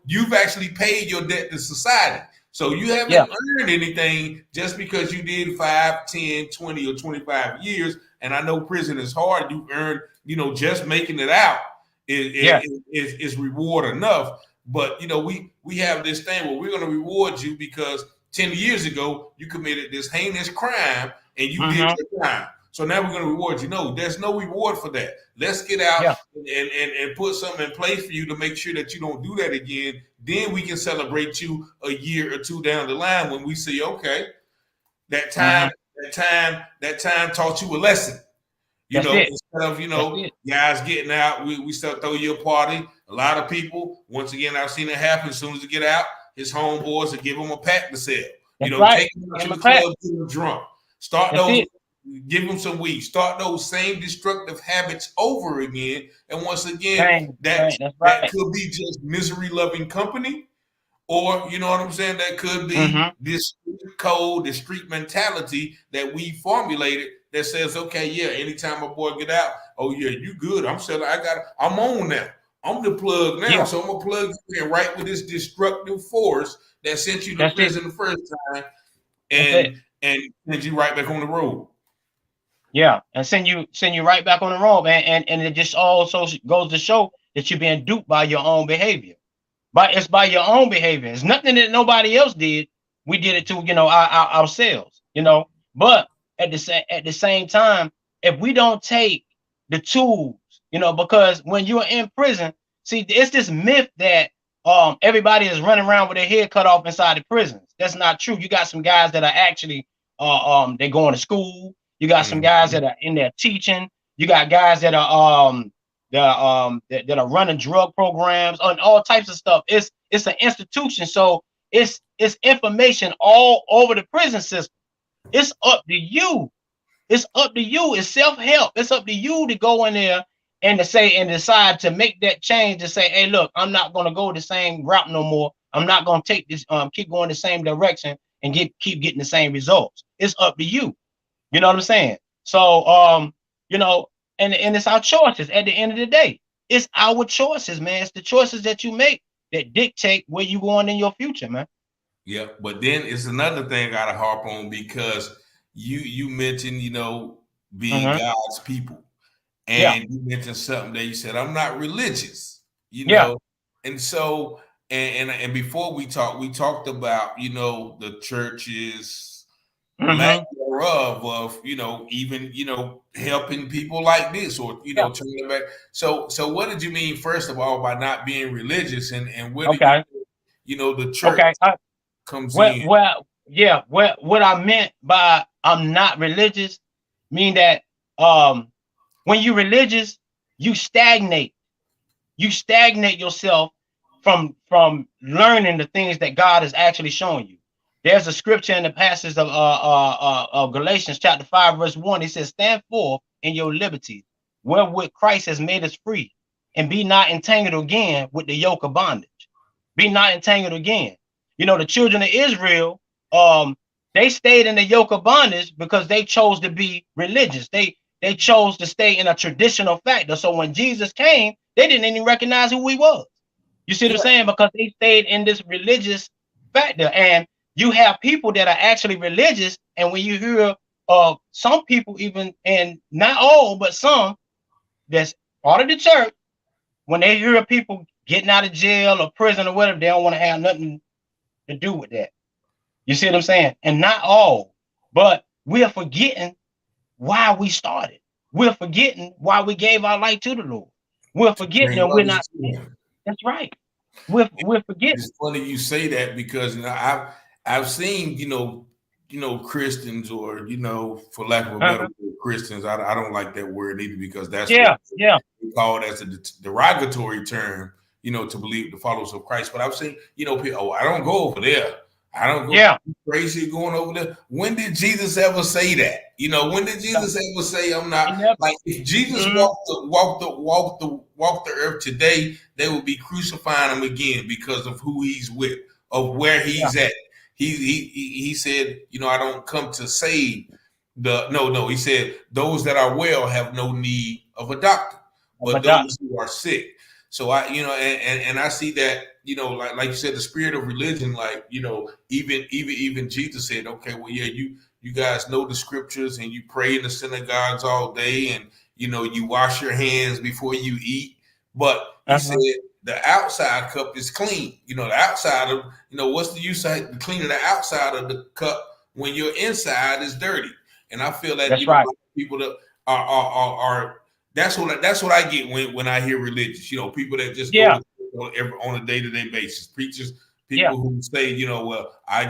You've actually paid your debt to society. So you haven't earned anything just because you did 5, 10, 20, or 25 years. And I know prison is hard. You earn, you know, just making it out is reward enough. But, you know, we have this thing where we're going to reward you because 10 years ago, you committed this heinous crime and you did your crime. So now we're going to reward you. No, there's no reward for that. Let's get out and put something in place for you to make sure that you don't do that again. Then we can celebrate you a year or two down the line when we say, okay, that time taught you a lesson. You know, instead of, you know, guys getting out, we still throw you a party. A lot of people, once again, I've seen it happen. As soon as they get out, his homeboys will give him a pack to sell. You know, take him to the club, get him drunk. Start those. Give them some weed. Start those same destructive habits over again. And once again, that could be just misery-loving company, or you know what I'm saying. That could be this code, this street mentality that we formulated that says, okay, yeah, anytime a boy get out, oh yeah, you good. I'm selling. I'm on now. I'm the plug now, so I'm gonna plug you in right with this destructive force that sent you to prison the first time, and send you right back on the road. Yeah, and send you right back on the road, man. And it just also goes to show that you're being duped by your own behavior. But it's by your own behavior. It's nothing that nobody else did. We did it to, you know, ourselves, you know. But at the same time, if we don't take the tools, you know, because when you're in prison, see, it's this myth that everybody is running around with their head cut off inside the prisons. That's not true. You got some guys that are actually they're going to school. You got some guys that are in there teaching. You got guys that are that are running drug programs and all types of stuff. It's an institution, so it's information all over the prison system. It's up to you. It's up to you. It's self-help. It's up to you to go in there and to say and decide to make that change to say, hey, look, I'm not going to go the same route no more. I'm not going to take this, keep going the same direction and keep getting the same results. It's up to you. You know what I'm saying? So, you know, and it's our choices at the end of the day. It's our choices, man. It's the choices that you make that dictate where you going in your future, man. Yeah, but then it's another thing I gotta harp on because you mentioned, you know, being God's people. And you mentioned something that you said, I'm not religious, you know. And so and before we talked about, you know, the church's lack thereof of, you know, even, you know, helping people like this or, you know, turning it back. So what did you mean, first of all, by not being religious and where did you know, the church comes in? Well, what I meant by I'm not religious mean that when you're religious, you stagnate. You stagnate yourself from learning the things that God is actually showing you. There's a scripture in the passage of Galatians chapter 5, verse 1. It says, stand forth in your liberty, wherewith Christ has made us free, and be not entangled again with the yoke of bondage. Be not entangled again. You know, the children of Israel, they stayed in the yoke of bondage because they chose to be religious. They chose to stay in a traditional factor. So when Jesus came, they didn't even recognize who he was. You see what I'm saying? Because they stayed in this religious factor. And you have people that are actually religious. And when you hear some people, even, and not all, but some that's part of the church, when they hear people getting out of jail or prison or whatever, they don't want to have nothing to do with that. You see what I'm saying? And not all, but we're forgetting why we started. We're forgetting why we gave our life to the Lord. We're forgetting Bring and we're others not. to him. That's right. We're forgetting. It's funny you say that because I've seen Christians, or for lack of a better word, Christians. I don't like that word either, because that's what they call it as a derogatory term. To believe the followers of Christ. But I've seen people. Oh, I don't go over there. I don't go crazy going over there. When did Jesus ever say that? When did Jesus ever say I'm not? Like, if Jesus walked the earth today, they would be crucifying him again because of who he's with, of where he's at. He said, I don't come to save no. He said those that are well have no need of a doctor, but those who are sick. So and I see that, like you said, the spirit of religion, like, even Jesus said, okay, well, yeah, you guys know the scriptures and you pray in the synagogues all day, and, you wash your hands before you eat. But he said the outside cup is clean. The outside of, what's the use of cleaning the outside of the cup when your inside is dirty? And I feel that people that are that's what I get when I hear religious, people that just go on a day-to-day basis, preachers, people who say, well, I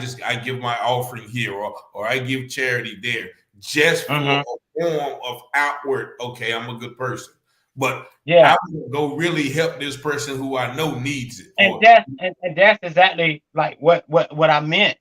give my offering here, or I give charity there, just for a form of outward, okay, I'm a good person. But I'm gonna go really help this person who I know needs it. And that's exactly like what I meant,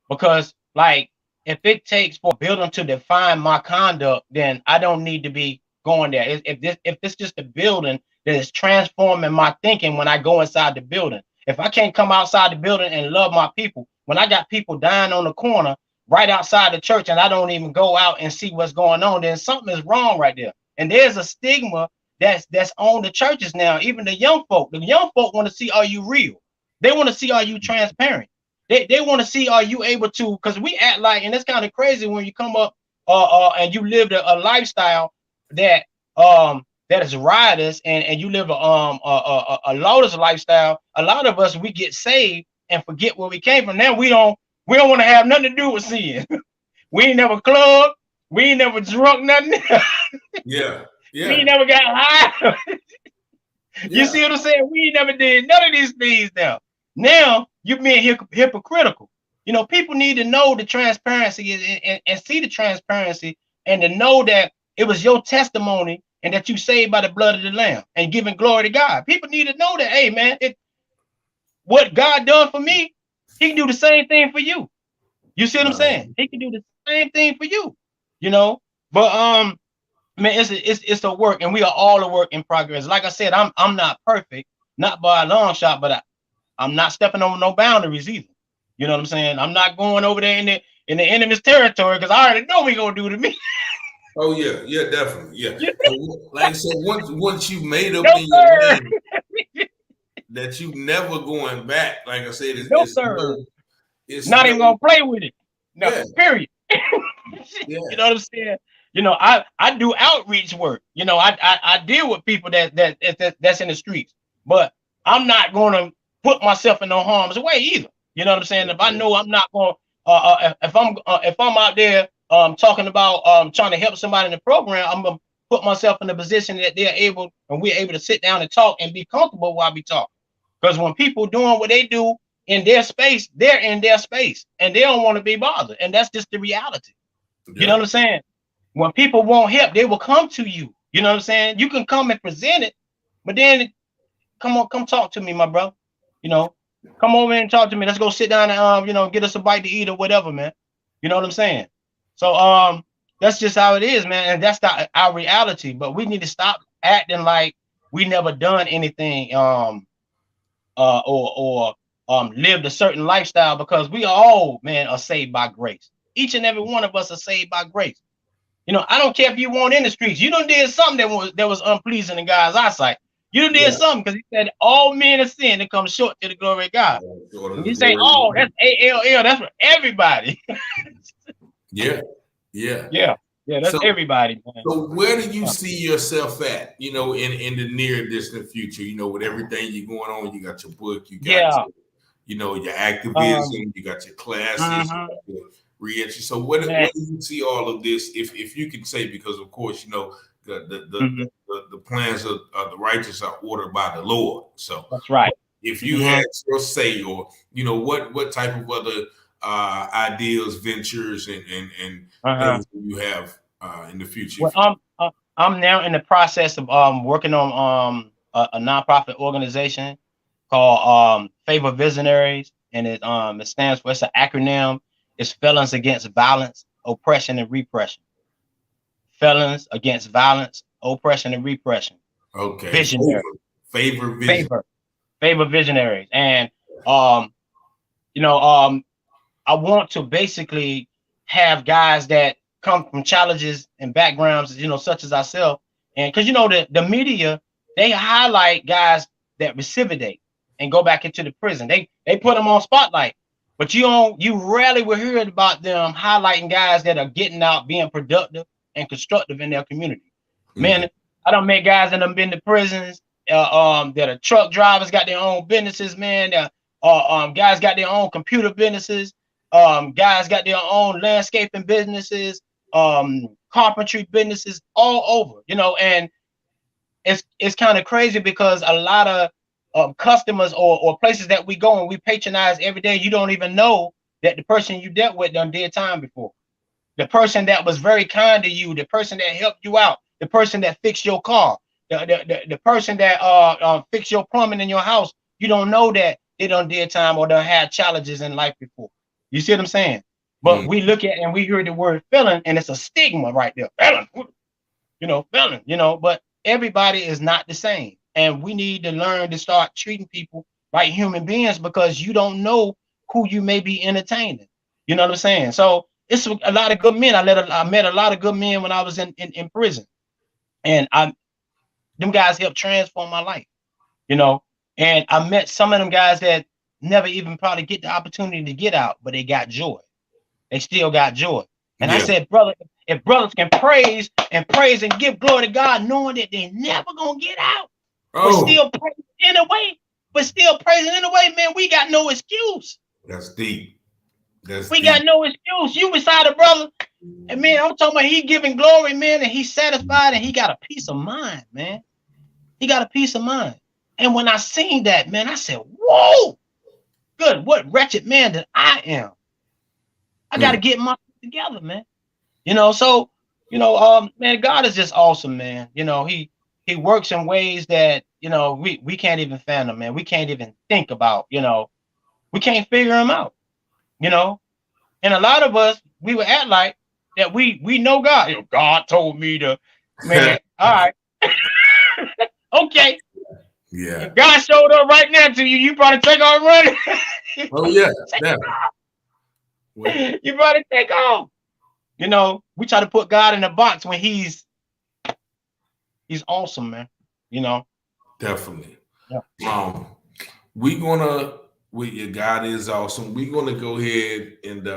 because, like, if it takes for a building to define my conduct, then I don't need to be going there. If this just a building that is transforming my thinking when I go inside the building. If I can't come outside the building and love my people, when I got people dying on the corner right outside the church and I don't even go out and see what's going on, then something is wrong right there. And there's a stigma that's on the churches now. Even the young folk want to see, are you real? They want to see, are you transparent? They want to see, are you able to, because we act like, and it's kind of crazy when you come up and you live a lifestyle that is riotous, and you live a lawless lifestyle. A lot of us, we get saved and forget where we came from. Now we don't want to have nothing to do with sin. We ain't never clubbed, we ain't never drunk nothing. We ain't never got high. You see what I'm saying? We ain't never did none of these things. Now you're being hypocritical. People need to know the transparency and see the transparency, and to know that it was your testimony and that you saved by the blood of the Lamb and giving glory to God. People need to know that, hey, man, what God done for me, he can do the same thing for you. You see what I'm saying? He can do the same thing for you, But man, it's a work, and we are all a work in progress. Like I said, I'm not perfect, not by a long shot, but I'm not stepping over no boundaries either. You know what I'm saying? I'm not going over there in the enemy's territory, because I already know what he gonna do to me. Oh yeah, definitely, yeah. Like I said, once you made up in your mind that you never going back, like I said, it's not even gonna play with it. No, period. You know what I'm saying? I do outreach work. I deal with people that's in the streets, but I'm not gonna put myself in no harm's way either. You know what I'm saying? If I know I'm not going, if I'm out there talking about trying to help somebody in the program, I'm gonna put myself in a position that we're able to sit down and talk and be comfortable while we talk. Because when people doing what they do in their space, they're in their space and they don't want to be bothered, and that's just the reality. You know what I'm saying? When people want help, they will come to you. You know what I'm saying? You can come and present it, but then come talk to me, my bro. Come over and talk to me. Let's go sit down and get us a bite to eat or whatever, man. You know what I'm saying? So that's just how it is, man. And that's our reality. But we need to stop acting like we never done anything or lived a certain lifestyle, because we all, man, are saved by grace. Each and every one of us are saved by grace. I don't care if you weren't in the streets. You done did something that was unpleasing in God's eyesight. You done did something, because he said all men have sinned and come short to the glory of God. When you say all, that's ALL, that's for everybody. Yeah. That's everybody, man. So where do you see yourself at, in the near distant future, with everything you're going on? You got your book, you got your activism, you got your classes, you got your reentry. So what do you see all of this, if you can say, because of course, the plans of the righteous are ordered by the Lord. So that's right. if you had your say, or what type of other ideas, ventures, and things that you have in the future? Well, I'm now in the process of working on a nonprofit organization called Favor Visionaries, and it stands for, it's an acronym. It's Felons Against Violence, Oppression, and Repression. Felons Against Violence, Oppression, and Repression. Okay. Visionary. Favor Visionaries. And I want to basically have guys that come from challenges and backgrounds, such as ourselves. And because the media, they highlight guys that recidivate and go back into the prison. They put them on spotlight, but you rarely will hear about them highlighting guys that are getting out, being productive and constructive in their community. Man, I don't met guys that have been to prisons, that are truck drivers, got their own businesses, man. Guys got their own computer businesses. Guys got their own landscaping businesses, carpentry businesses all over, and it's kind of crazy because a lot of customers or places that we go and we patronize every day, you don't even know that the person you dealt with done did time before. The person that was very kind to you, the person that helped you out, the person that fixed your car, the person that fixed your plumbing in your house, you don't know that they done did time or done had challenges in life before. You see what I'm saying? But we look at and we hear the word felon, and it's a stigma right there. Felon, felon, but everybody is not the same. And we need to learn to start treating people like human beings, because you don't know who you may be entertaining. You know what I'm saying? So it's a lot of good men. I met a lot of good men when I was in prison. And them guys helped transform my life, and I met some of them guys that never even probably get the opportunity to get out, but they got joy. They still got joy. And I said, brother, if brothers can praise and give glory to God, knowing that they never gonna get out, but still praising in a way, man, we got no excuse. That's deep. We got no excuse. You beside a brother, and man, I'm talking about he giving glory, man, and he's satisfied, and he got a peace of mind, man. He got a peace of mind. And when I seen that, man, I said, whoa, good, what wretched man that I am. I got to get myself together, man. So, man, God is just awesome, man. He works in ways that, we can't even fathom, man. We can't even think about, we can't figure him out, And a lot of us, we would act like that we know God. God told me to, man, all right. Okay. Yeah. If God showed up right now to you, you probably take off running. Oh yeah. You probably take off. We try to put God in a box when he's awesome, man. Definitely. Yeah. God is awesome. We're gonna go ahead and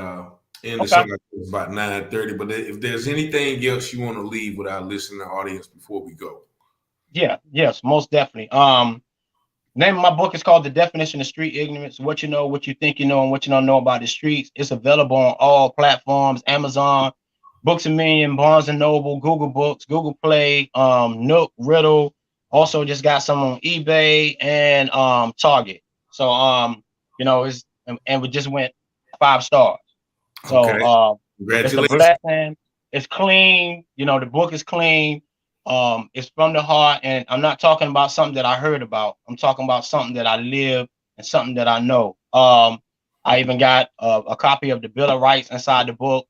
end the show. It's about 9:30. But if there's anything else you want to leave with our listening audience before we go. Yeah, yes, most definitely. Name of my book is called The Definition of Street Ignorance: What You Know, What You Think You Know, and What You Don't Know About the Streets. It's available on all platforms: Amazon, Books a Million, Barnes and Noble, Google Books, Google Play, Nook, Riddle. Also just got some on eBay and Target. So it's and we just went 5 stars. So it's a blessing. It's clean. The book is clean. It's from the heart, and I'm not talking about something that I heard about. I'm talking about something that I live and something that I know. I even got a copy of the Bill of Rights inside the book.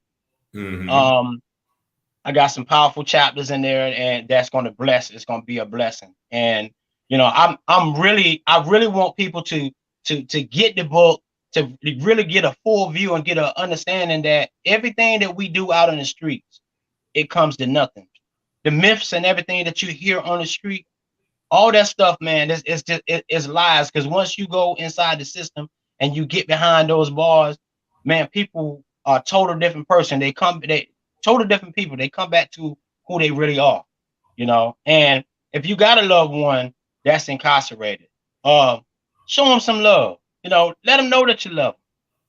I got some powerful chapters in there, and that's going to bless. It's going to be a blessing. And I really want people to get the book, to really get a full view and get an understanding that everything that we do out in the streets, it comes to nothing. The myths and everything that you hear on the street, all that stuff, man, it's lies. Because once you go inside the system and you get behind those bars, man, people are a total different person. They total different people. They come back to who they really are, And if you got a loved one that's incarcerated, show them some love. You know, let them know that you love them.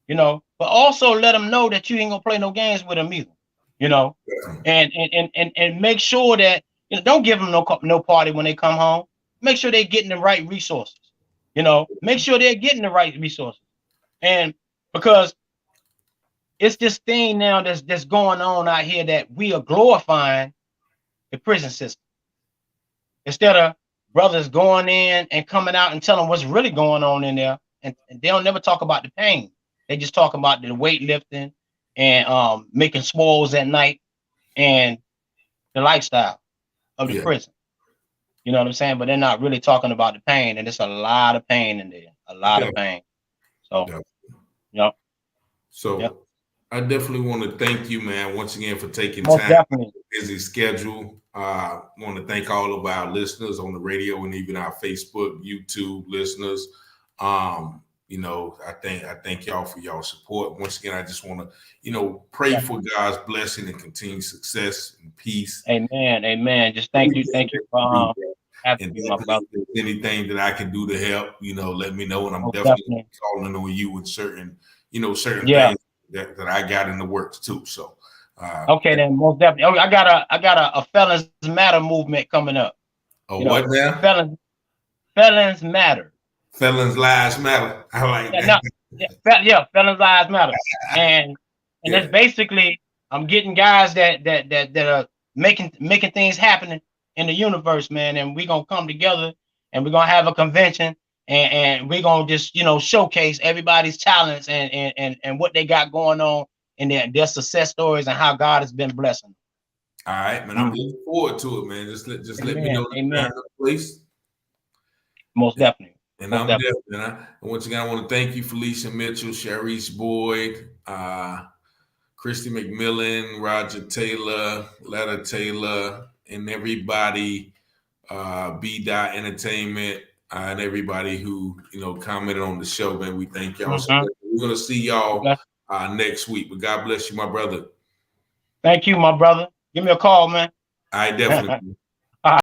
You know, but also let them know that you ain't gonna play no games with them either. You know, and make sure that, you know, don't give them no party when they come home. Make sure they're getting the right resources. You know, make sure they're getting the right resources. And because it's this thing now that's going on out here that we are glorifying the prison system instead of brothers going in and coming out and telling what's really going on in there. And they don't never talk about the pain. They just talk about the weightlifting and making swallows at night and the lifestyle of the prison. You know what I'm saying? But they're not really talking about the pain, and there's a lot of pain in there, a lot of pain. So, So I definitely want to thank you, man, once again for taking most time definitely. out of your busy schedule. I want to thank all of our listeners on the radio and even our Facebook, YouTube listeners. You know, I thank y'all for y'all support. Once again, I just want to, you know, pray for God's blessing and continued success and peace. Amen. Amen. Just thank you for having me, my brother. If there's anything that I can do to help, you know, let me know. And I'm Most definitely calling on you with certain things that I got in the works too. So okay, then most definitely. Oh, I got a Felons Matter movement coming up. Oh, what now? Felons Matter. Felons Lives Matter. I like that. Felons Lives Matter. And that's basically, I'm getting guys that are making things happen in the universe, man. And we're gonna come together and we're gonna have a convention and we're gonna just, you know, showcase everybody's talents and what they got going on and their success stories and how God has been blessing them. All right, man. I'm looking forward to it, man. Just let me know the time and place. Most definitely. And I'm definitely. And once again, I want to thank you, Felicia Mitchell, Sharice Boyd, Christy McMillan, Roger Taylor, Letta Taylor, and everybody, B-Dot Entertainment, and everybody who, you know, commented on the show, man. We thank y'all. So we're going to see y'all next week. But God bless you, my brother. Thank you, my brother. Give me a call, man. I definitely.